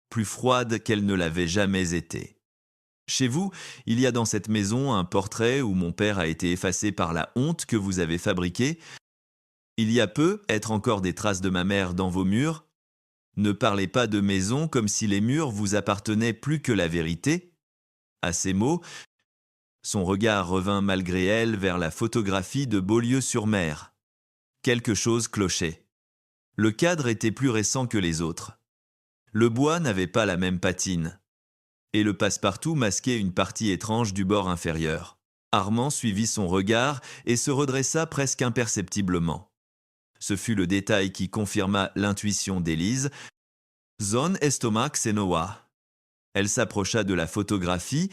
plus froide qu'elle ne l'avait jamais été. Chez vous, il y a dans cette maison un portrait où mon père a été effacé par la honte que vous avez fabriquée. Il y a peu, être encore des traces de ma mère dans vos murs. Ne parlez pas de maison comme si les murs vous appartenaient plus que la vérité. » À ces mots, son regard revint malgré elle vers la photographie de Beaulieu-sur-Mer. Quelque chose clochait. Le cadre était plus récent que les autres. Le bois n'avait pas la même patine. Et le passe-partout masquait une partie étrange du bord inférieur. Armand suivit son regard et se redressa presque imperceptiblement. Ce fut le détail qui confirma l'intuition d'Élise. Zone estomac senoa. Elle s'approcha de la photographie.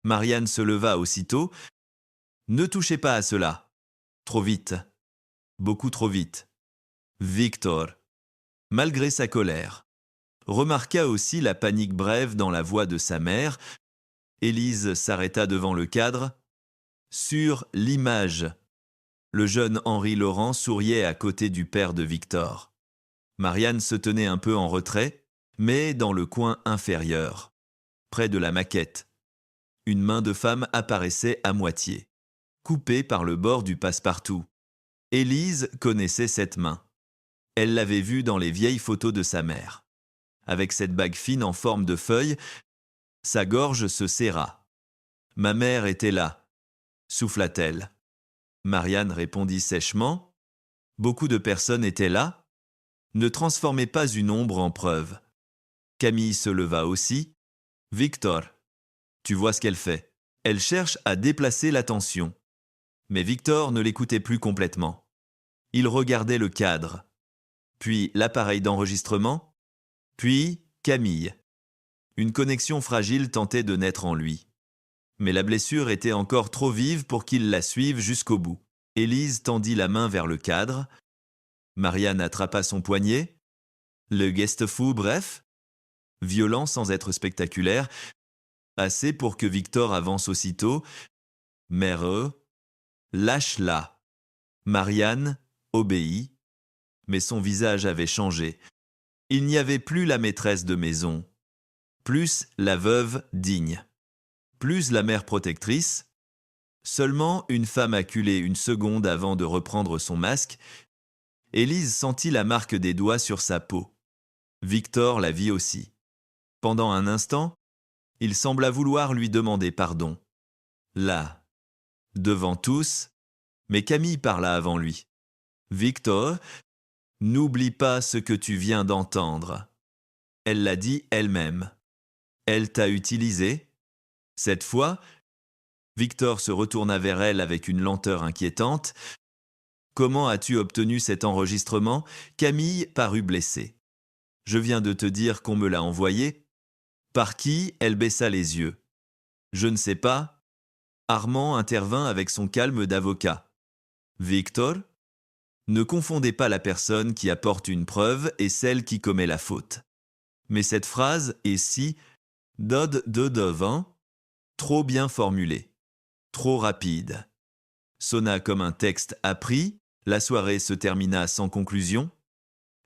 Marianne se leva aussitôt. Ne touchez pas à cela. Trop vite. Beaucoup trop vite. Victor, malgré sa colère, remarqua aussi la panique brève dans la voix de sa mère. Élise s'arrêta devant le cadre. Sur l'image, le jeune Henri Laurent souriait à côté du père de Victor. Marianne se tenait un peu en retrait, mais dans le coin inférieur, près de la maquette. Une main de femme apparaissait à moitié, coupée par le bord du passe-partout. Élise connaissait cette main. Elle l'avait vue dans les vieilles photos de sa mère. Avec cette bague fine en forme de feuille, sa gorge se serra. « Ma mère était là », souffla-t-elle. Marianne répondit sèchement. « Beaucoup de personnes étaient là. Ne transformez pas une ombre en preuve. » Camille se leva aussi. « Victor, tu vois ce qu'elle fait. Elle cherche à déplacer l'attention. » Mais Victor ne l'écoutait plus complètement. Il regardait le cadre, puis l'appareil d'enregistrement, puis Camille. Une connexion fragile tentait de naître en lui. Mais la blessure était encore trop vive pour qu'il la suive jusqu'au bout. Élise tendit la main vers le cadre. Marianne attrapa son poignet. Le geste fou, bref, violent sans être spectaculaire, assez pour que Victor avance aussitôt. Mère, lâche-la. Marianne obéit, mais son visage avait changé. Il n'y avait plus la maîtresse de maison, plus la veuve digne, plus la mère protectrice, seulement une femme acculée une seconde avant de reprendre son masque. Élise sentit la marque des doigts sur sa peau. Victor la vit aussi. Pendant un instant, il sembla vouloir lui demander pardon. Là, devant tous, mais Camille parla avant lui. « Victor, n'oublie pas ce que tu viens d'entendre. » Elle l'a dit elle-même. Elle t'a utilisé. Cette fois, Victor se retourna vers elle avec une lenteur inquiétante. « Comment as-tu obtenu cet enregistrement ?» Camille parut blessée. « Je viens de te dire qu'on me l'a envoyé. » Par qui? Elle baissa les yeux. « Je ne sais pas. » Armand intervint avec son calme d'avocat. « Victor, ne confondez pas la personne qui apporte une preuve et celle qui commet la faute. Mais cette phrase est si dode de devant, trop bien formulée, trop rapide. Sonna comme un texte appris, la soirée se termina sans conclusion.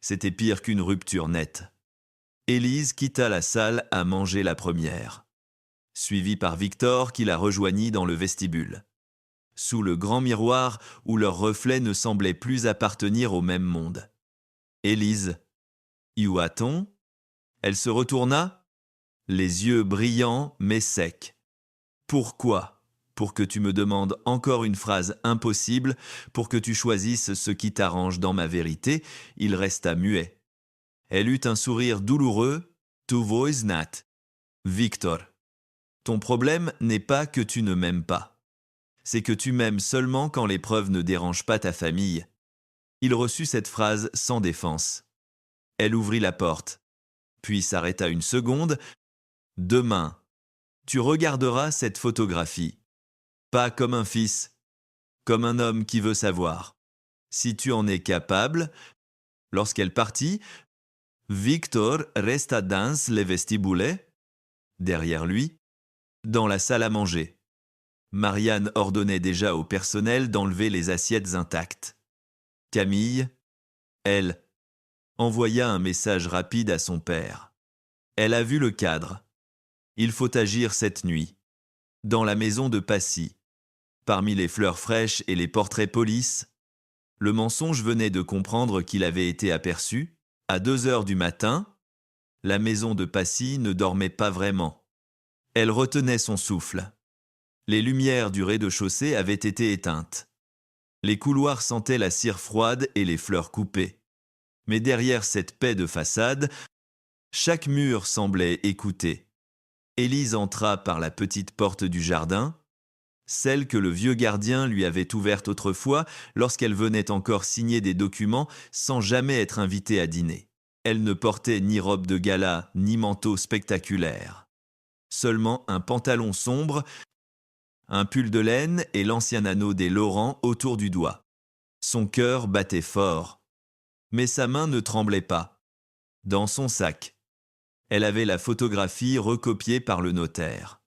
C'était pire qu'une rupture nette. Élise quitta la salle à manger la première, suivie par Victor qui la rejoignit dans le vestibule, sous le grand miroir où leurs reflets ne semblaient plus appartenir au même monde. « Élise, y a-t-on » Elle se retourna, les yeux brillants mais secs. « Pourquoi ? Pour que tu me demandes encore une phrase impossible, pour que tu choisisses ce qui t'arrange dans ma vérité ?» Il resta muet. Elle eut un sourire douloureux. « Tu vois not. Victor, ton problème n'est pas que tu ne m'aimes pas. C'est que tu m'aimes seulement quand les preuves ne dérangent pas ta famille. » Il reçut cette phrase sans défense. Elle ouvrit la porte, puis s'arrêta une seconde. « Demain, tu regarderas cette photographie. Pas comme un fils, comme un homme qui veut savoir. Si tu en es capable. » Lorsqu'elle partit, Victor resta dans le vestibule, derrière lui, dans la salle à manger. Marianne ordonnait déjà au personnel d'enlever les assiettes intactes. Camille, elle, envoya un message rapide à son père. Elle a vu le cadre. Il faut agir cette nuit, dans la maison de Passy. Parmi les fleurs fraîches et les portraits police, le mensonge venait de comprendre qu'il avait été aperçu. À 2 heures du matin, la maison de Passy ne dormait pas vraiment. Elle retenait son souffle. Les lumières du rez-de-chaussée avaient été éteintes. Les couloirs sentaient la cire froide et les fleurs coupées. Mais derrière cette paix de façade, chaque mur semblait écouter. Élise entra par la petite porte du jardin, celle que le vieux gardien lui avait ouverte autrefois lorsqu'elle venait encore signer des documents sans jamais être invitée à dîner. Elle ne portait ni robe de gala ni manteau spectaculaire. Seulement un pantalon sombre, un pull de laine et l'ancien anneau des Laurent autour du doigt. Son cœur battait fort, mais sa main ne tremblait pas. Dans son sac, elle avait la photographie recopiée par le notaire,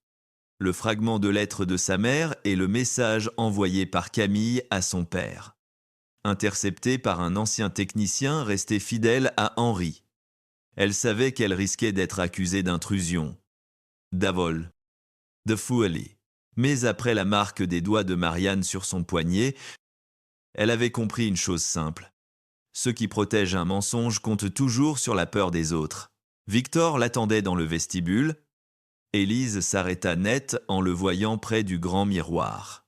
le fragment de lettre de sa mère et le message envoyé par Camille à son père, intercepté par un ancien technicien resté fidèle à Henri. Elle savait qu'elle risquait d'être accusée d'intrusion, d'avol, de folie. Mais après la marque des doigts de Marianne sur son poignet, elle avait compris une chose simple. Ceux qui protègent un mensonge comptent toujours sur la peur des autres. Victor l'attendait dans le vestibule. Élise s'arrêta net en le voyant près du grand miroir.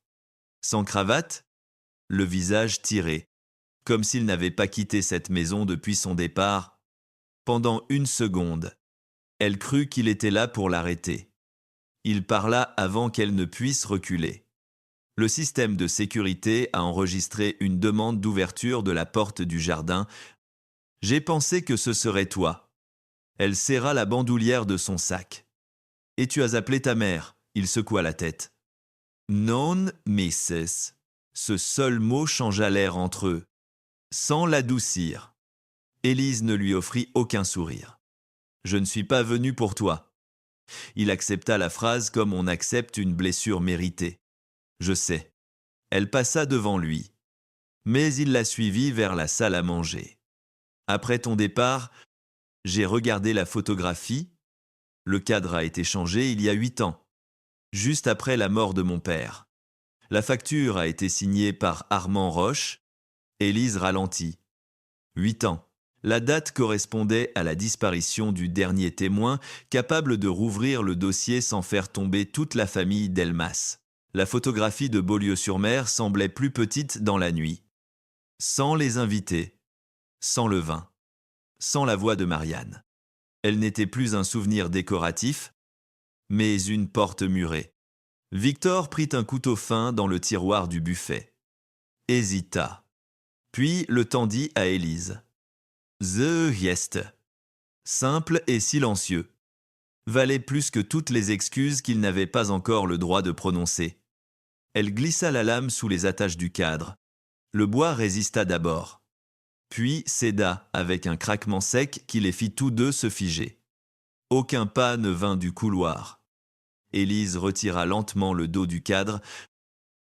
Sans cravate, le visage tiré, comme s'il n'avait pas quitté cette maison depuis son départ. Pendant une seconde, elle crut qu'il était là pour l'arrêter. Il parla avant qu'elle ne puisse reculer. Le système de sécurité a enregistré une demande d'ouverture de la porte du jardin. « J'ai pensé que ce serait toi. » Elle serra la bandoulière de son sac. « Et tu as appelé ta mère ?» Il secoua la tête. « Non, missus. » Ce seul mot changea l'air entre eux, sans l'adoucir. Élise ne lui offrit aucun sourire. « Je ne suis pas venu pour toi. » Il accepta la phrase comme on accepte une blessure méritée. « Je sais. » Elle passa devant lui. Mais il la suivit vers la salle à manger. « Après ton départ, j'ai regardé la photographie. Le cadre a été changé il y a 8 ans, juste après la mort de mon père. La facture a été signée par Armand Roche. » Élise ralentit. 8 ans. La date correspondait à la disparition du dernier témoin capable de rouvrir le dossier sans faire tomber toute la famille Delmas. La photographie de Beaulieu-sur-Mer semblait plus petite dans la nuit. Sans les invités, sans le vin, sans la voix de Marianne. Elle n'était plus un souvenir décoratif, mais une porte murée. Victor prit un couteau fin dans le tiroir du buffet. Hésita. Puis le tendit à Élise. « The geste » simple et silencieux, valait plus que toutes les excuses qu'il n'avait pas encore le droit de prononcer. Elle glissa la lame sous les attaches du cadre. Le bois résista d'abord, puis céda avec un craquement sec qui les fit tous deux se figer. Aucun pas ne vint du couloir. Élise retira lentement le dos du cadre.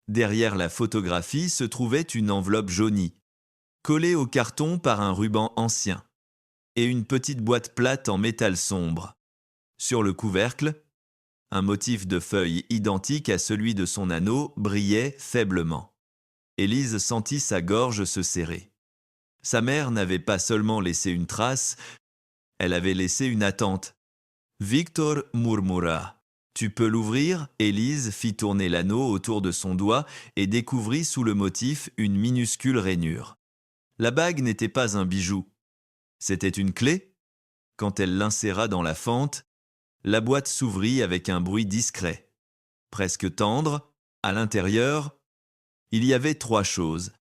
Derrière la photographie se trouvait une enveloppe jaunie, collée au carton par un ruban ancien, et une petite boîte plate en métal sombre. Sur le couvercle, un motif de feuilles identique à celui de son anneau brillait faiblement. Élise sentit sa gorge se serrer. Sa mère n'avait pas seulement laissé une trace, elle avait laissé une attente. Victor murmura. « Tu peux l'ouvrir ?» Élise fit tourner l'anneau autour de son doigt et découvrit sous le motif une minuscule rainure. La bague n'était pas un bijou. C'était une clé. Quand elle l'inséra dans la fente, la boîte s'ouvrit avec un bruit discret, presque tendre. À l'intérieur, il y avait 3 choses.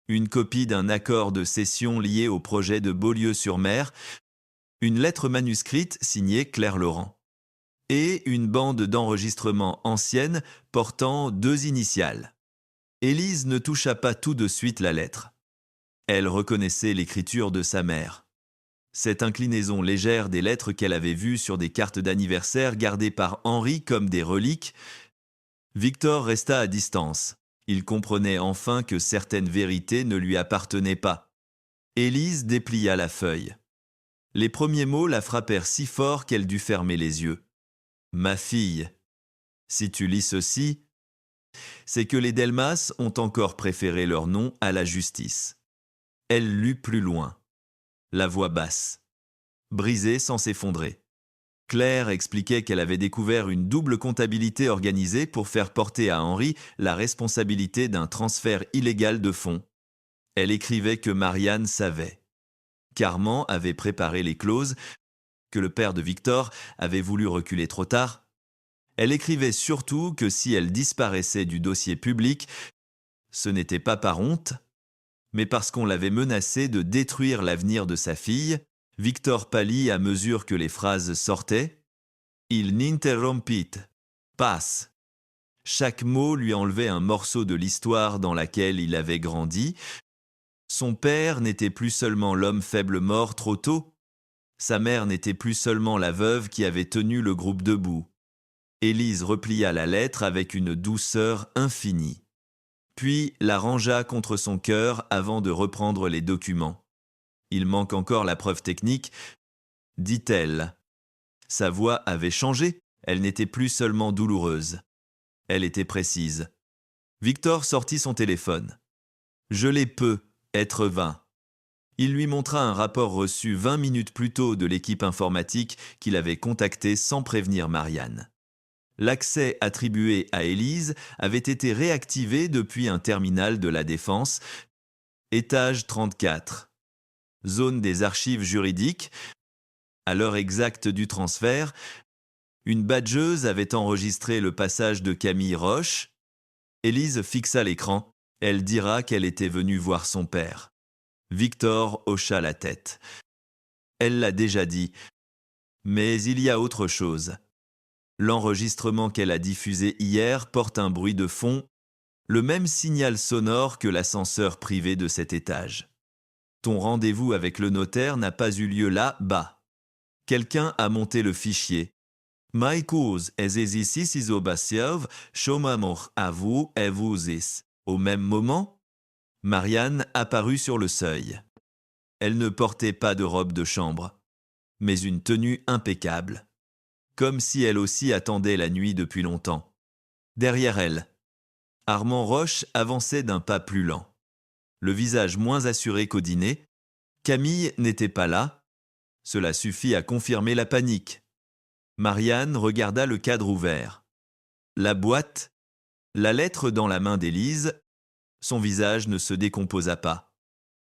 Une copie d'un accord de cession lié au projet de Beaulieu-sur-Mer, une lettre manuscrite signée Claire Laurent, et une bande d'enregistrement ancienne portant 2 initiales. Élise ne toucha pas tout de suite la lettre. Elle reconnaissait l'écriture de sa mère. Cette inclinaison légère des lettres qu'elle avait vues sur des cartes d'anniversaire gardées par Henri comme des reliques. Victor resta à distance. Il comprenait enfin que certaines vérités ne lui appartenaient pas. Élise déplia la feuille. Les premiers mots la frappèrent si fort qu'elle dut fermer les yeux. « Ma fille, si tu lis ceci, c'est que les Delmas ont encore préféré leur nom à la justice. » Elle lut plus loin. La voix basse, brisée sans s'effondrer. Claire expliquait qu'elle avait découvert une double comptabilité organisée pour faire porter à Henri la responsabilité d'un transfert illégal de fonds. Elle écrivait que Marianne savait. qu'Armand avait préparé les clauses, que le père de Victor avait voulu reculer trop tard. Elle écrivait surtout que si elle disparaissait du dossier public, ce n'était pas par honte, mais parce qu'on l'avait menacée de détruire l'avenir de sa fille. Victor pâlit à mesure que les phrases sortaient. Il n'interrompit pas. Chaque mot lui enlevait un morceau de l'histoire dans laquelle il avait grandi, Son père n'était plus seulement l'homme faible mort trop tôt. Sa mère n'était plus seulement la veuve qui avait tenu le groupe debout. Élise replia la lettre avec une douceur infinie, puis la rangea contre son cœur avant de reprendre les documents. Il manque encore la preuve technique, dit-elle. Sa voix avait changé, elle n'était plus seulement douloureuse. Elle était précise. Victor sortit son téléphone. Je les peux, être 20. Il lui montra un rapport reçu 20 minutes plus tôt de l'équipe informatique qu'il avait contactée sans prévenir Marianne. L'accès attribué à Élise avait été réactivé depuis un terminal de la Défense, étage 34. Zone des archives juridiques. À l'heure exacte du transfert, une badgeuse avait enregistré le passage de Camille Roche. Élise fixa l'écran. Elle dira qu'elle était venue voir son père. Victor hocha la tête. Elle l'a déjà dit, mais il y a autre chose. L'enregistrement qu'elle a diffusé hier porte un bruit de fond, le même signal sonore que l'ascenseur privé de cet étage. Ton rendez-vous avec le notaire n'a pas eu lieu là-bas. Quelqu'un a monté le fichier. Maikuz ezezisi izobasiev shomamor avu evuzis. Au même moment, Marianne apparut sur le seuil. Elle ne portait pas de robe de chambre, mais une tenue impeccable, comme si elle aussi attendait la nuit depuis longtemps. Derrière elle, Armand Roche avançait d'un pas plus lent. Le visage moins assuré qu'au dîner, Camille n'était pas là. Cela suffit à confirmer la panique. Marianne regarda le cadre ouvert. La boîte, la lettre dans la main d'Élise, son visage ne se décomposa pas.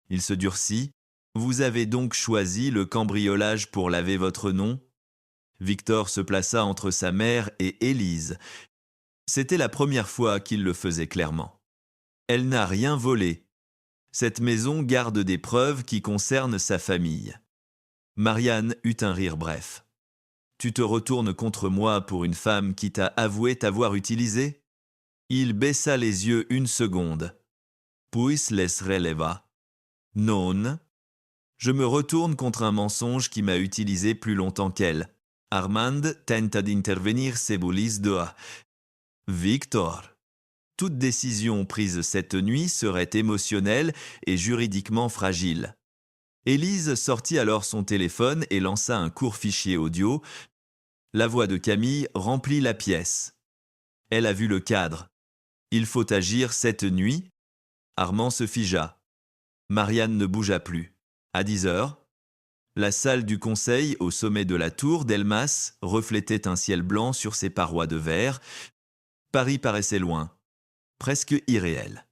Il se durcit. Vous avez donc choisi le cambriolage pour laver votre nom ? Victor se plaça entre sa mère et Élise. C'était la première fois qu'il le faisait clairement. Elle n'a rien volé. Cette maison garde des preuves qui concernent sa famille. Marianne eut un rire bref. Tu te retournes contre moi pour une femme qui t'a avoué t'avoir utilisé ? Il baissa les yeux une seconde. Puis les releva. Non. Je me retourne contre un mensonge qui m'a utilisé plus longtemps qu'elle. Armand tenta d'intervenir sebulis doa. Victor. Toute décision prise cette nuit serait émotionnelle et juridiquement fragile. Élise sortit alors son téléphone et lança un court fichier audio. La voix de Camille remplit la pièce. Elle a vu le cadre. Il faut agir cette nuit. Armand se figea. Marianne ne bougea plus. À 10 heures, la salle du conseil au sommet de la tour d'Elmas reflétait un ciel blanc sur ses parois de verre. Paris paraissait loin, presque irréel,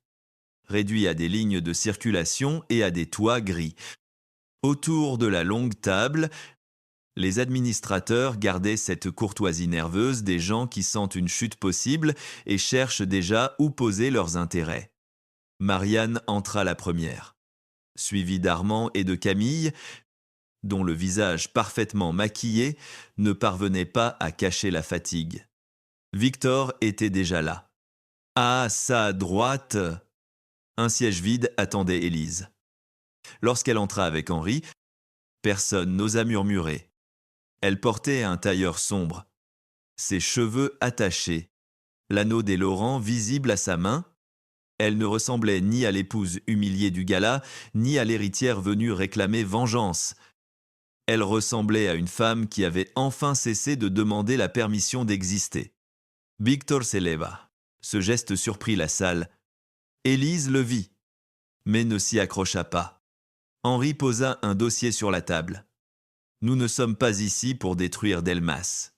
réduit à des lignes de circulation et à des toits gris. Autour de la longue table, les administrateurs gardaient cette courtoisie nerveuse des gens qui sentent une chute possible et cherchent déjà où poser leurs intérêts. Marianne entra la première, suivie d'Armand et de Camille, dont le visage parfaitement maquillé ne parvenait pas à cacher la fatigue. Victor était déjà là. À sa droite, un siège vide attendait Élise. Lorsqu'elle entra avec Henri, personne n'osa murmurer. Elle portait un tailleur sombre, ses cheveux attachés, l'anneau des Laurent visible à sa main. Elle ne ressemblait ni à l'épouse humiliée du gala, ni à l'héritière venue réclamer vengeance. Elle ressemblait à une femme qui avait enfin cessé de demander la permission d'exister. Victor s'éleva. Ce geste surprit la salle. Élise le vit, mais ne s'y accrocha pas. Henri posa un dossier sur la table. Nous ne sommes pas ici pour détruire Delmas.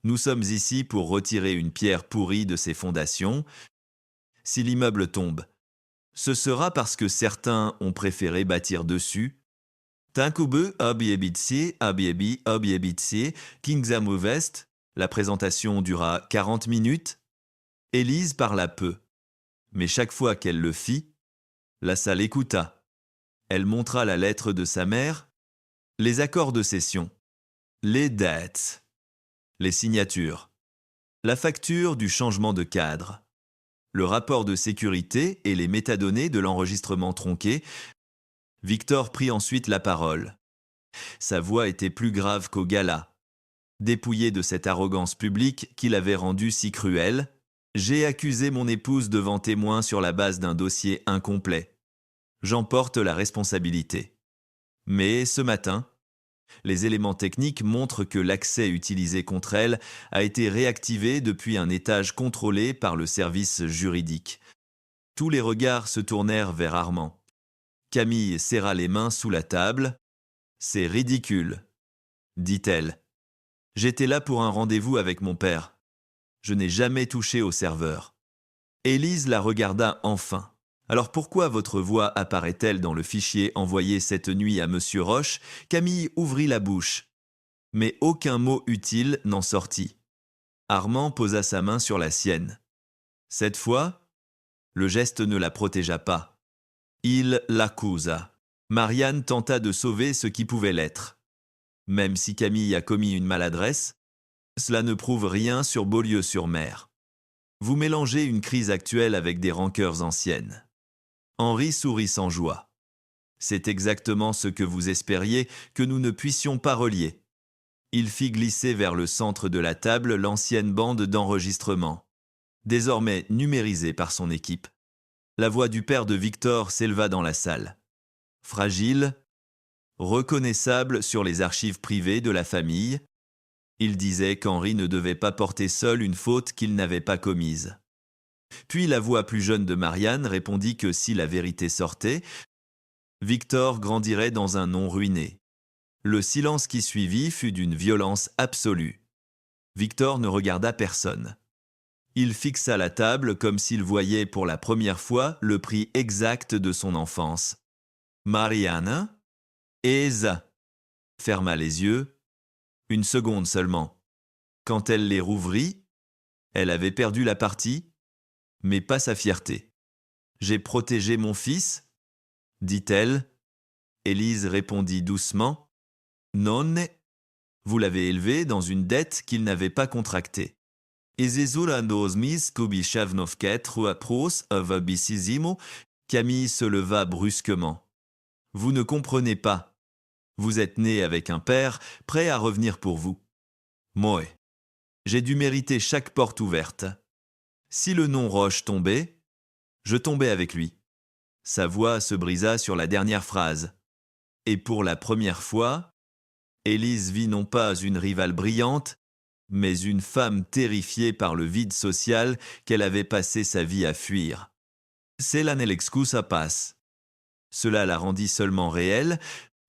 Nous sommes ici pour retirer une pierre pourrie de ses fondations. Si l'immeuble tombe, ce sera parce que certains ont préféré bâtir dessus. Tankube Abiebitsi, Abiebi Abiebitsi, Kingsamuvest. La présentation dura 40 minutes. Élise parla peu, mais chaque fois qu'elle le fit, la salle écouta. Elle montra la lettre de sa mère, les accords de cession, les dettes, les signatures, la facture du changement de cadre. le rapport de sécurité et les métadonnées de l'enregistrement tronqué, Victor prit ensuite la parole. Sa voix était plus grave qu'au gala. Dépouillé de cette arrogance publique qui l'avait rendu si cruel, j'ai accusé mon épouse devant témoins sur la base d'un dossier incomplet. J'en porte la responsabilité. Mais ce matin, les éléments techniques montrent que l'accès utilisé contre elle a été réactivé depuis un étage contrôlé par le service juridique. Tous les regards se tournèrent vers Armand. Camille serra les mains sous la table. « C'est ridicule, dit-elle. J'étais là pour un rendez-vous avec mon père. Je n'ai jamais touché au serveur. » Élise la regarda enfin. « Alors pourquoi votre voix apparaît-elle dans le fichier envoyé cette nuit à Monsieur Roche ?» Camille ouvrit la bouche. Mais aucun mot utile n'en sortit. Armand posa sa main sur la sienne. Cette fois, le geste ne la protégea pas. Il l'accusa. Marianne tenta de sauver ce qui pouvait l'être. Même si Camille a commis une maladresse, cela ne prouve rien sur Beaulieu-sur-Mer. Vous mélangez une crise actuelle avec des rancœurs anciennes. Henri sourit sans joie. C'est exactement ce que vous espériez que nous ne puissions pas relier. Il fit glisser vers le centre de la table l'ancienne bande d'enregistrement, désormais numérisée par son équipe. La voix du père de Victor s'éleva dans la salle. Fragile, reconnaissable sur les archives privées de la famille, il disait qu'Henri ne devait pas porter seul une faute qu'il n'avait pas commise. Puis la voix plus jeune de Marianne répondit que si la vérité sortait, Victor grandirait dans un nom ruiné. Le silence qui suivit fut d'une violence absolue. Victor ne regarda personne. Il fixa la table comme s'il voyait pour la première fois le prix exact de son enfance. Marianne, Esa, ferma les yeux, une seconde seulement. Quand elle les rouvrit, elle avait perdu la partie, mais pas sa fierté. « J'ai protégé mon fils ?» dit-elle. Élise répondit doucement. « Non, vous l'avez élevé dans une dette qu'il n'avait pas contractée. » Camille se leva brusquement. « Vous ne comprenez pas. Vous êtes né avec un père prêt à revenir pour vous. Moi, j'ai dû mériter chaque porte ouverte. Si le nom Roche tombait, je tombais avec lui. » Sa voix se brisa sur la dernière phrase. Et pour la première fois, Élise vit non pas une rivale brillante, mais une femme terrifiée par le vide social qu'elle avait passé sa vie à fuir. C'est là l'excusa passe. Cela la rendit seulement réelle.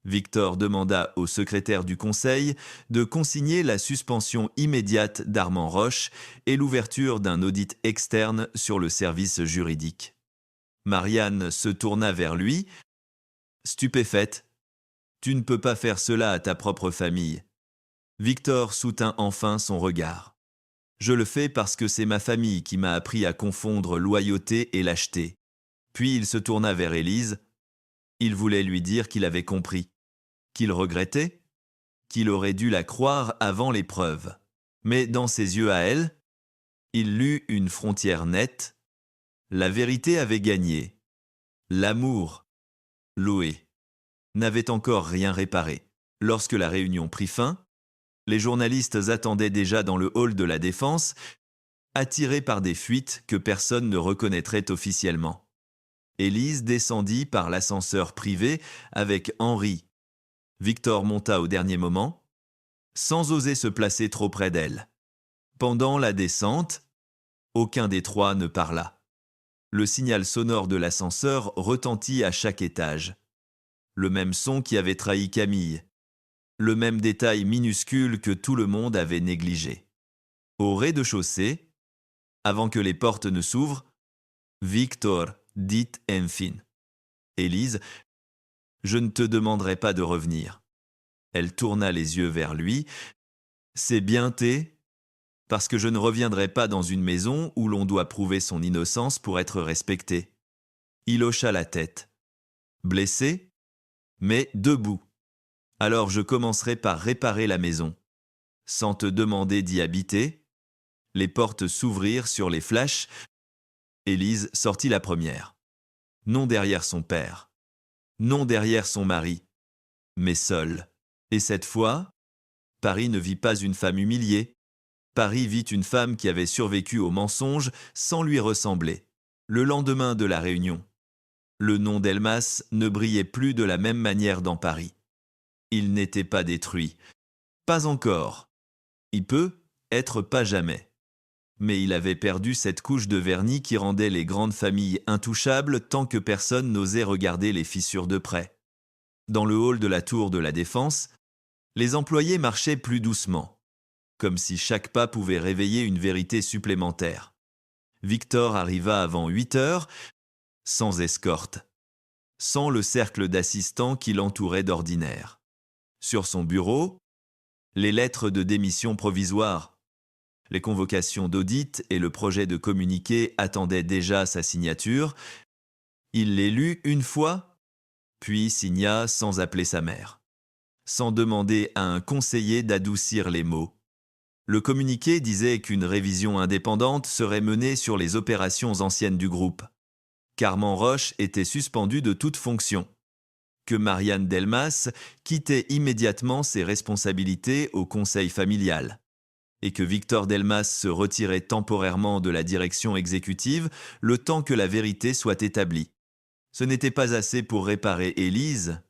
Victor demanda au secrétaire du conseil de consigner la suspension immédiate d'Armand Roche et l'ouverture d'un audit externe sur le service juridique. Marianne se tourna vers lui, stupéfaite. « Tu ne peux pas faire cela à ta propre famille. » Victor soutint enfin son regard. « Je le fais parce que c'est ma famille qui m'a appris à confondre loyauté et lâcheté. » Puis il se tourna vers Élise. Il voulait lui dire qu'il avait compris, qu'il regrettait, qu'il aurait dû la croire avant l'épreuve. Mais dans ses yeux à elle, il lut une frontière nette. La vérité avait gagné. L'amour, Loué, n'avait encore rien réparé. Lorsque la réunion prit fin, les journalistes attendaient déjà dans le hall de la Défense, attirés par des fuites que personne ne reconnaîtrait officiellement. Élise descendit par l'ascenseur privé avec Henri. Victor monta au dernier moment, sans oser se placer trop près d'elle. Pendant la descente, aucun des trois ne parla. Le signal sonore de l'ascenseur retentit à chaque étage. Le même son qui avait trahi Camille. Le même détail minuscule que tout le monde avait négligé. Au rez-de-chaussée, avant que les portes ne s'ouvrent, Victor dit enfin. « Élise, je ne te demanderai pas de revenir. » Elle tourna les yeux vers lui. « C'est bien parce que je ne reviendrai pas dans une maison où l'on doit prouver son innocence pour être respecté. » Il hocha la tête. « Blessé, mais debout. Alors je commencerai par réparer la maison. Sans te demander d'y habiter. » Les portes s'ouvrirent sur les flashs. Élise sortit la première. Non derrière son père, non derrière son mari, mais seule. Et cette fois, Paris ne vit pas une femme humiliée. Paris vit une femme qui avait survécu au mensonge sans lui ressembler. Le lendemain de la réunion, le nom d'Elmas ne brillait plus de la même manière dans Paris. Il n'était pas détruit. Pas encore. Il peut être pas jamais. Mais il avait perdu cette couche de vernis qui rendait les grandes familles intouchables tant que personne n'osait regarder les fissures de près. Dans le hall de la tour de la Défense, les employés marchaient plus doucement, comme si chaque pas pouvait réveiller une vérité supplémentaire. Victor arriva avant 8 heures, sans escorte, sans le cercle d'assistants qui l'entourait d'ordinaire. Sur son bureau, les lettres de démission provisoire, les convocations d'audit et le projet de communiqué attendaient déjà sa signature. Il les lut une fois, puis signa sans appeler sa mère, sans demander à un conseiller d'adoucir les mots. Le communiqué disait qu'une révision indépendante serait menée sur les opérations anciennes du groupe. Qu'Armand Roche était suspendu de toute fonction. Que Marianne Delmas quittait immédiatement ses responsabilités au conseil familial. Et que Victor Delmas se retirait temporairement de la direction exécutive le temps que la vérité soit établie. Ce n'était pas assez pour réparer Élise,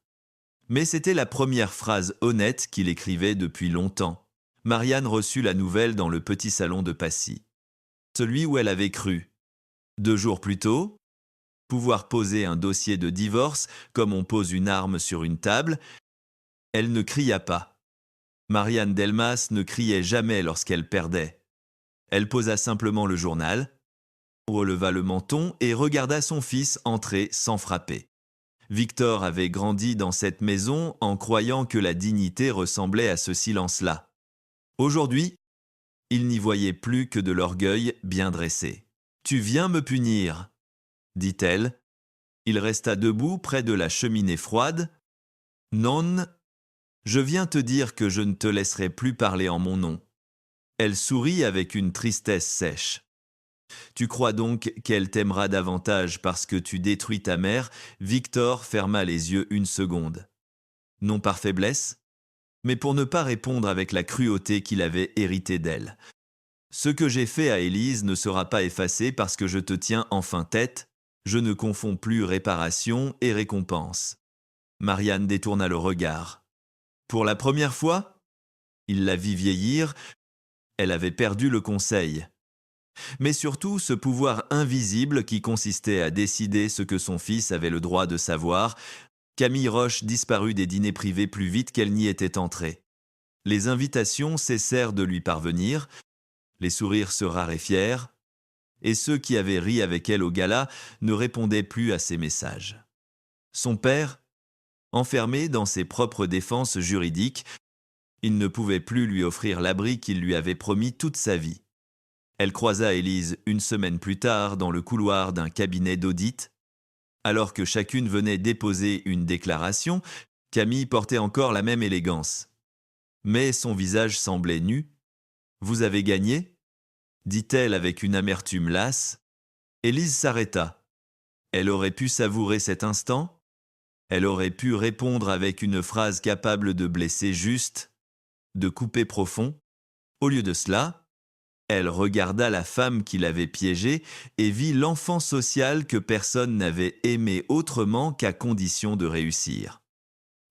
mais c'était la première phrase honnête qu'il écrivait depuis longtemps. Marianne reçut la nouvelle dans le petit salon de Passy. Celui où elle avait cru, 2 jours plus tôt, pouvoir poser un dossier de divorce comme on pose une arme sur une table. Elle ne cria pas. Marianne Delmas ne criait jamais lorsqu'elle perdait. Elle posa simplement le journal, releva le menton et regarda son fils entrer sans frapper. Victor avait grandi dans cette maison en croyant que la dignité ressemblait à ce silence-là. Aujourd'hui, il n'y voyait plus que de l'orgueil bien dressé. « Tu viens me punir » dit-elle. Il resta debout près de la cheminée froide. « Non, je viens te dire que je ne te laisserai plus parler en mon nom. » Elle sourit avec une tristesse sèche. « Tu crois donc qu'elle t'aimera davantage parce que tu détruis ta mère ?» Victor ferma les yeux une seconde. Non par faiblesse, mais pour ne pas répondre avec la cruauté qu'il avait héritée d'elle. « Ce que j'ai fait à Élise ne sera pas effacé parce que je te tiens enfin tête. Je ne confonds plus réparation et récompense. » Marianne détourna le regard. Pour la première fois, il la vit vieillir. Elle avait perdu le conseil. Mais surtout ce pouvoir invisible qui consistait à décider ce que son fils avait le droit de savoir. Camille Roche disparut des dîners privés plus vite qu'elle n'y était entrée. Les invitations cessèrent de lui parvenir, les sourires se raréfièrent, et ceux qui avaient ri avec elle au gala ne répondaient plus à ses messages. Son père, enfermé dans ses propres défenses juridiques, il ne pouvait plus lui offrir l'abri qu'il lui avait promis toute sa vie. Elle croisa Élise une semaine plus tard dans le couloir d'un cabinet d'audit. Alors que chacune venait déposer une déclaration, Camille portait encore la même élégance. Mais son visage semblait nu. « Vous avez gagné ?» dit-elle avec une amertume lasse. Élise s'arrêta. Elle aurait pu savourer cet instant. Elle aurait pu répondre avec une phrase capable de blesser juste, de couper profond. Au lieu de cela, elle regarda la femme qui l'avait piégée et vit l'enfant social que personne n'avait aimé autrement qu'à condition de réussir.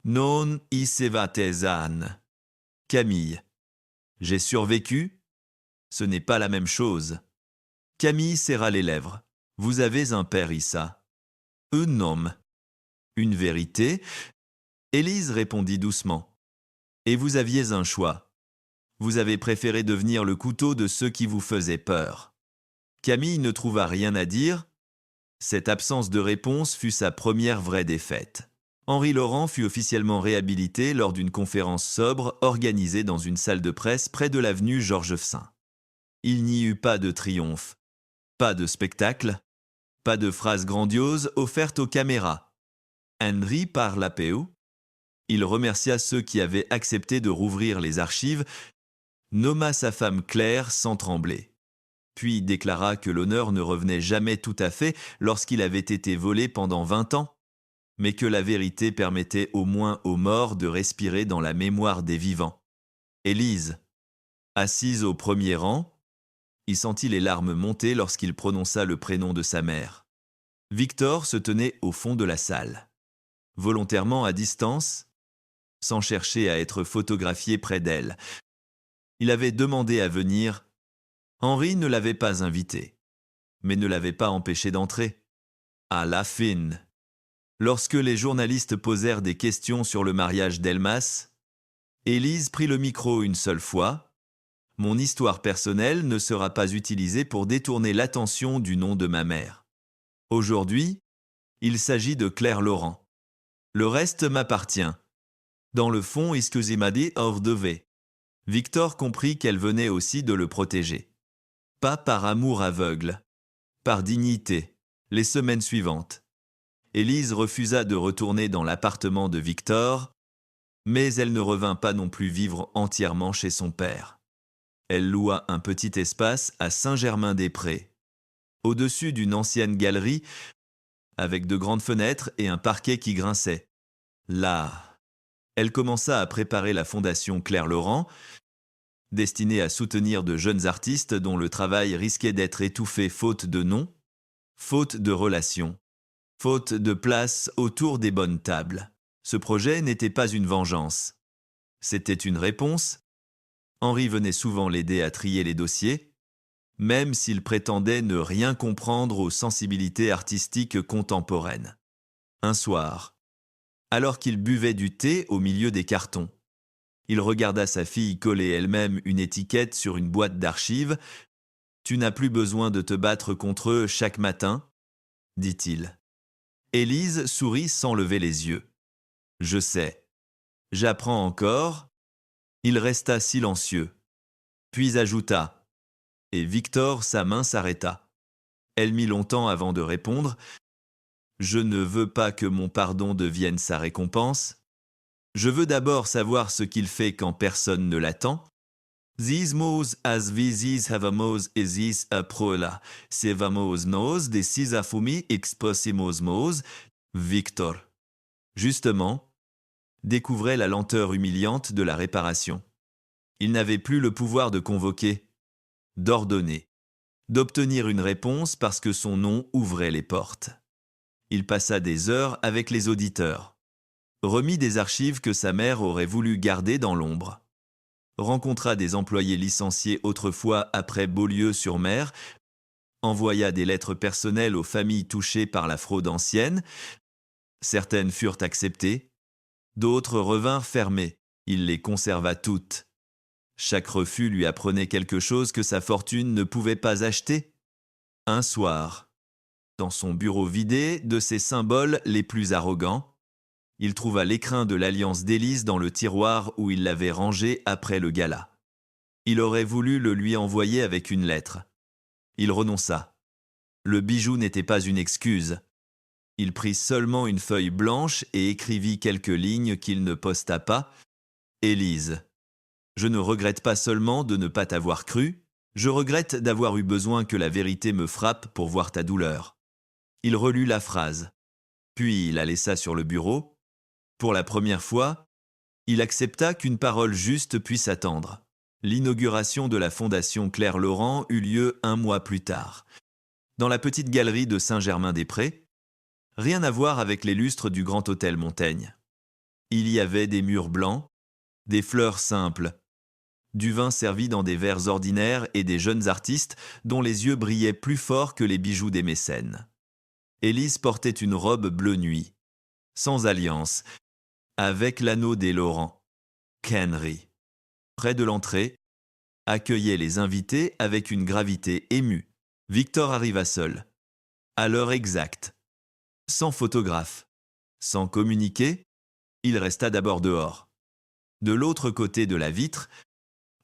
Non isevatezan. Camille. J'ai survécu. Ce n'est pas la même chose. Camille serra les lèvres. Vous avez un père, Issa. Un homme. Une vérité. Élise répondit doucement. Et vous aviez un choix. Vous avez préféré devenir le couteau de ceux qui vous faisaient peur. Camille ne trouva rien à dire. Cette absence de réponse fut sa première vraie défaite. Henri Laurent fut officiellement réhabilité lors d'une conférence sobre organisée dans une salle de presse près de l'avenue Georges Saint. Il n'y eut pas de triomphe, pas de spectacle, pas de phrases grandioses offertes aux caméras. Henri parla à peu. Il remercia ceux qui avaient accepté de rouvrir les archives, nomma sa femme Claire sans trembler. puis déclara que l'honneur ne revenait jamais tout à fait lorsqu'il avait été volé pendant 20 ans, mais que la vérité permettait au moins aux morts de respirer dans la mémoire des vivants. Élise, assise au premier rang, il sentit les larmes monter lorsqu'il prononça le prénom de sa mère. Victor se tenait au fond de la salle, volontairement à distance, sans chercher à être photographié près d'elle. Il avait demandé à venir. Henri ne l'avait pas invité, mais ne l'avait pas empêché d'entrer. À la fin, lorsque les journalistes posèrent des questions sur le mariage d'Elmas, Élise prit le micro une seule fois. « Mon histoire personnelle ne sera pas utilisée pour détourner l'attention du nom de ma mère. Aujourd'hui, il s'agit de Claire Laurent. Le reste m'appartient. Dans le fond, excusez-moi hors devait. » Victor comprit qu'elle venait aussi de le protéger. Pas par amour aveugle, par dignité, les semaines suivantes. Élise refusa de retourner dans l'appartement de Victor, mais elle ne revint pas non plus vivre entièrement chez son père. Elle loua un petit espace à Saint-Germain-des-Prés, au-dessus d'une ancienne galerie, avec de grandes fenêtres et un parquet qui grinçait. Là, elle commença à préparer la fondation Claire Laurent, destinée à soutenir de jeunes artistes dont le travail risquait d'être étouffé faute de nom, faute de relations, faute de place autour des bonnes tables. Ce projet n'était pas une vengeance. C'était une réponse. Henri venait souvent l'aider à trier les dossiers, même s'il prétendait ne rien comprendre aux sensibilités artistiques contemporaines. Un soir, alors qu'il buvait du thé au milieu des cartons, il regarda sa fille coller elle-même une étiquette sur une boîte d'archives. « Tu n'as plus besoin de te battre contre eux chaque matin, » dit-il. Élise sourit sans lever les yeux. « Je sais. J'apprends encore. » Il resta silencieux, puis ajouta. Et Victor, sa main s'arrêta. Elle mit longtemps avant de répondre. « Je ne veux pas que mon pardon devienne sa récompense. Je veux d'abord savoir ce qu'il fait quand personne ne l'attend. These mots as visis have a mos is a prola. Se vamos nos de sisa fumi expossimos mos, Victor. » Justement, découvrait la lenteur humiliante de la réparation. Il n'avait plus le pouvoir de convoquer, d'ordonner, d'obtenir une réponse parce que son nom ouvrait les portes. Il passa des heures avec les auditeurs, remit des archives que sa mère aurait voulu garder dans l'ombre, rencontra des employés licenciés autrefois après Beaulieu-sur-Mer, envoya des lettres personnelles aux familles touchées par la fraude ancienne. Certaines furent acceptées, d'autres revinrent fermées. Il les conserva toutes. Chaque refus lui apprenait quelque chose que sa fortune ne pouvait pas acheter. Un soir, dans son bureau vidé de ses symboles les plus arrogants, il trouva l'écrin de l'alliance d'Élise dans le tiroir où il l'avait rangé après le gala. Il aurait voulu le lui envoyer avec une lettre. Il renonça. Le bijou n'était pas une excuse. Il prit seulement une feuille blanche et écrivit quelques lignes qu'il ne posta pas. « Élise, je ne regrette pas seulement de ne pas t'avoir cru, je regrette d'avoir eu besoin que la vérité me frappe pour voir ta douleur. » Il relut la phrase, puis il la laissa sur le bureau. Pour la première fois, il accepta qu'une parole juste puisse attendre. L'inauguration de la fondation Claire Laurent eut lieu 1 mois plus tard, dans la petite galerie de Saint-Germain-des-Prés. Rien à voir avec les lustres du Grand Hôtel Montaigne. Il y avait des murs blancs, des fleurs simples, du vin servi dans des verres ordinaires et des jeunes artistes dont les yeux brillaient plus fort que les bijoux des mécènes. Élise portait une robe bleu nuit, sans alliance, avec l'anneau des Laurent. Henry, près de l'entrée, accueillait les invités avec une gravité émue. Victor arriva seul, à l'heure exacte. Sans photographe, sans communiquer, il resta d'abord dehors. De l'autre côté de la vitre,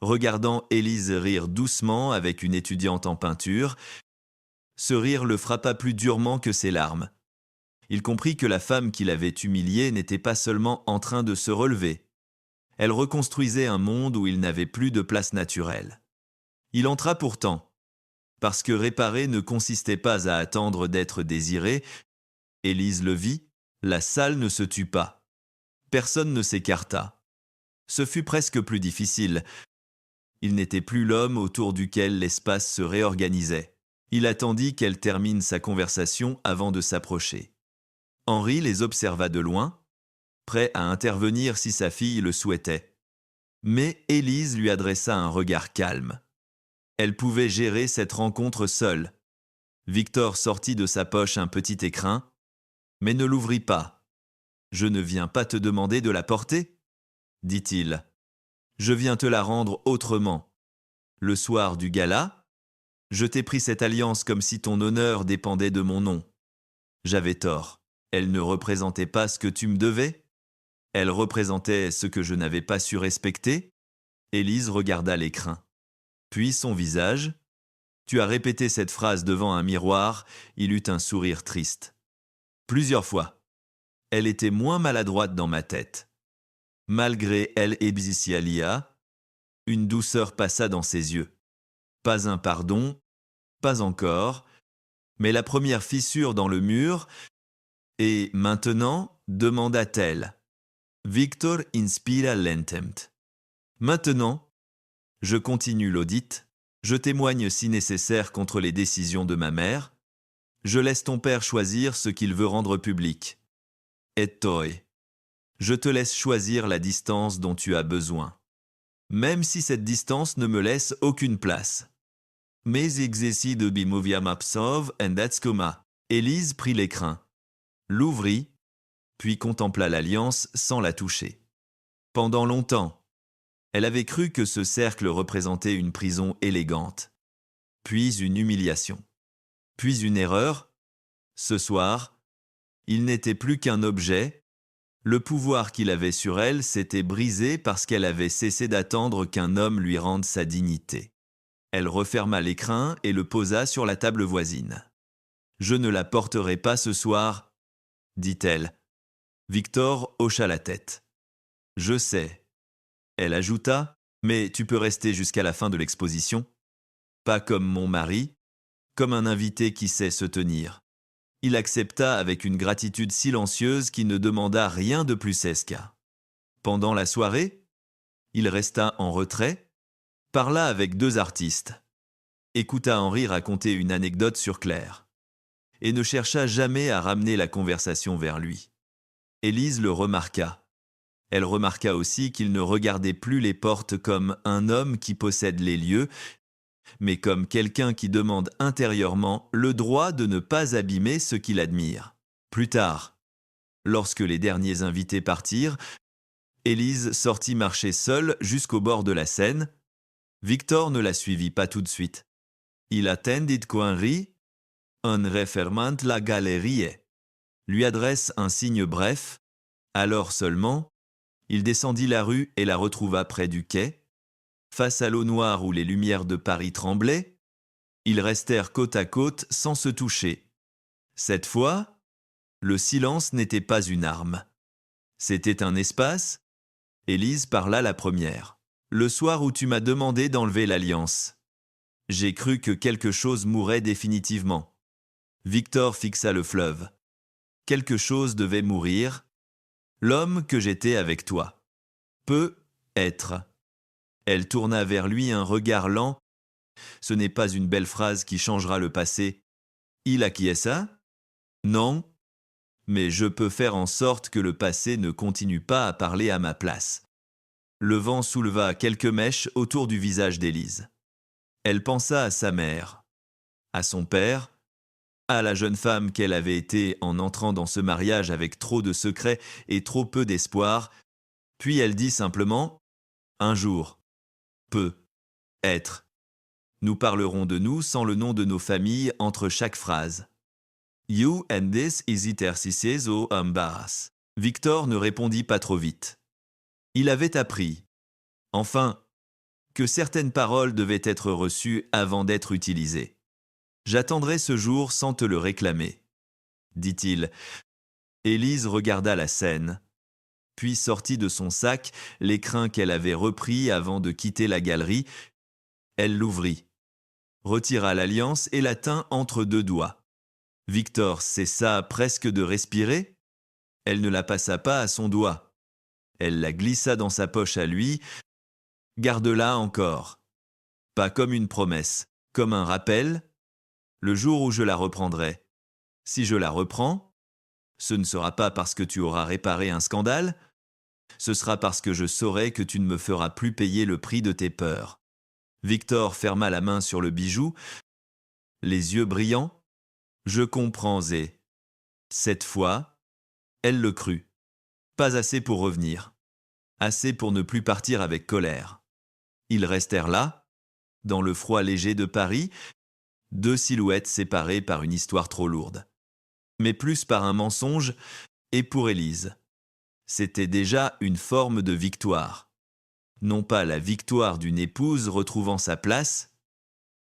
regardant Élise rire doucement avec une étudiante en peinture, ce rire le frappa plus durement que ses larmes. Il comprit que la femme qui l'avait humilié n'était pas seulement en train de se relever. Elle reconstruisait un monde où il n'avait plus de place naturelle. Il entra pourtant, Parce que réparer ne consistait pas à attendre d'être désiré, Élise le vit, la salle ne se tut pas. Personne ne s'écarta. Ce fut presque plus difficile. Il n'était plus l'homme autour duquel l'espace se réorganisait. Il attendit qu'elle termine sa conversation avant de s'approcher. Henri les observa de loin, prêt à intervenir si sa fille le souhaitait. Mais Élise lui adressa un regard calme. Elle pouvait gérer cette rencontre seule. Victor sortit de sa poche un petit écrin, mais ne l'ouvrit pas. « Je ne viens pas te demander de la porter, » dit-il. « Je viens te la rendre autrement. Le soir du gala, je t'ai pris cette alliance comme si ton honneur dépendait de mon nom. J'avais tort. Elle ne représentait pas ce que tu me devais. Elle représentait ce que je n'avais pas su respecter. » Élise regarda l'écrin. Puis son visage. Tu as répété cette phrase devant un miroir, il eut un sourire triste. Plusieurs fois. Elle était moins maladroite dans ma tête. Malgré elle Ebzicialia, une douceur passa dans ses yeux. Pas un pardon, pas encore, mais la première fissure dans le mur, et maintenant, demanda-t-elle. Victor inspira lentemt. Maintenant, je continue l'audit, je témoigne si nécessaire contre les décisions de ma mère, je laisse ton père choisir ce qu'il veut rendre public. Et toi, je te laisse choisir la distance dont tu as besoin, même si cette distance ne me laisse aucune place. Mais exécie de bimoviam absov and that's coma. Élise prit l'écrin, l'ouvrit, puis contempla l'alliance sans la toucher. Pendant longtemps, elle avait cru que ce cercle représentait une prison élégante, puis une humiliation, puis une erreur. Ce soir, il n'était plus qu'un objet. Le pouvoir qu'il avait sur elle s'était brisé parce qu'elle avait cessé d'attendre qu'un homme lui rende sa dignité. Elle referma l'écrin et le posa sur la table voisine. « Je ne la porterai pas ce soir, » dit-elle. Victor hocha la tête. « Je sais. » Elle ajouta, « Mais tu peux rester jusqu'à la fin de l'exposition. Pas comme mon mari, comme un invité qui sait se tenir. » Il accepta avec une gratitude silencieuse qui ne demanda rien de plus sesca. Pendant la soirée, il resta en retrait, parla avec 2 artistes, écouta Henri raconter une anecdote sur Claire, et ne chercha jamais à ramener la conversation vers lui. Élise le remarqua. Elle remarqua aussi qu'il ne regardait plus les portes comme un homme qui possède les lieux, mais comme quelqu'un qui demande intérieurement le droit de ne pas abîmer ce qu'il admire. Plus tard, lorsque les derniers invités partirent, Élise sortit marcher seule jusqu'au bord de la Seine. Victor ne la suivit pas tout de suite. Il attendit qu'Henri, un refermant la galerie, lui adresse un signe bref. Alors seulement, il descendit la rue et la retrouva près du quai. Face à l'eau noire où les lumières de Paris tremblaient, ils restèrent côte à côte sans se toucher. Cette fois, le silence n'était pas une arme. C'était un espace. Élise parla la première. « Le soir où tu m'as demandé d'enlever l'alliance, j'ai cru que quelque chose mourrait définitivement. » Victor fixa le fleuve. « Quelque chose devait mourir. L'homme que j'étais avec toi. Peut être. » Elle tourna vers lui un regard lent. « Ce n'est pas une belle phrase qui changera le passé. » Il acquiesça. « Non, mais je peux faire en sorte que le passé ne continue pas à parler à ma place. » Le vent souleva quelques mèches autour du visage d'Élise. Elle pensa à sa mère, à son père, à la jeune femme qu'elle avait été en entrant dans ce mariage avec trop de secrets et trop peu d'espoir. Puis elle dit simplement « Un jour, peut être. Nous parlerons de nous sans le nom de nos familles entre chaque phrase. » You and this is intercises o embarras. Victor ne répondit pas trop vite. Il avait appris, enfin, que certaines paroles devaient être reçues avant d'être utilisées. « J'attendrai ce jour sans te le réclamer, » dit-il. Élise regarda la scène, puis sortit de son sac l'écrin qu'elle avait repris avant de quitter la galerie. Elle l'ouvrit. retira l'alliance et la tint entre deux doigts. Victor cessa presque de respirer. Elle ne la passa pas à son doigt. Elle la glissa dans sa poche à lui. Garde-la encore. Pas comme une promesse, comme un rappel. Le jour où je la reprendrai. Si je la reprends, ce ne sera pas parce que tu auras réparé un scandale, ce sera parce que je saurai que tu ne me feras plus payer le prix de tes peurs. Victor ferma la main sur le bijou, les yeux brillants. Je comprends, et cette fois, elle le crut. Pas assez pour revenir. Assez pour ne plus partir avec colère. Ils restèrent là, dans le froid léger de Paris, deux silhouettes séparées par une histoire trop lourde. Mais plus par un mensonge, et pour Élise. C'était déjà une forme de victoire. Non pas la victoire d'une épouse retrouvant sa place,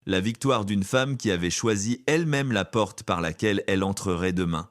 la victoire d'une femme qui avait choisi elle-même la porte par laquelle elle entrerait demain.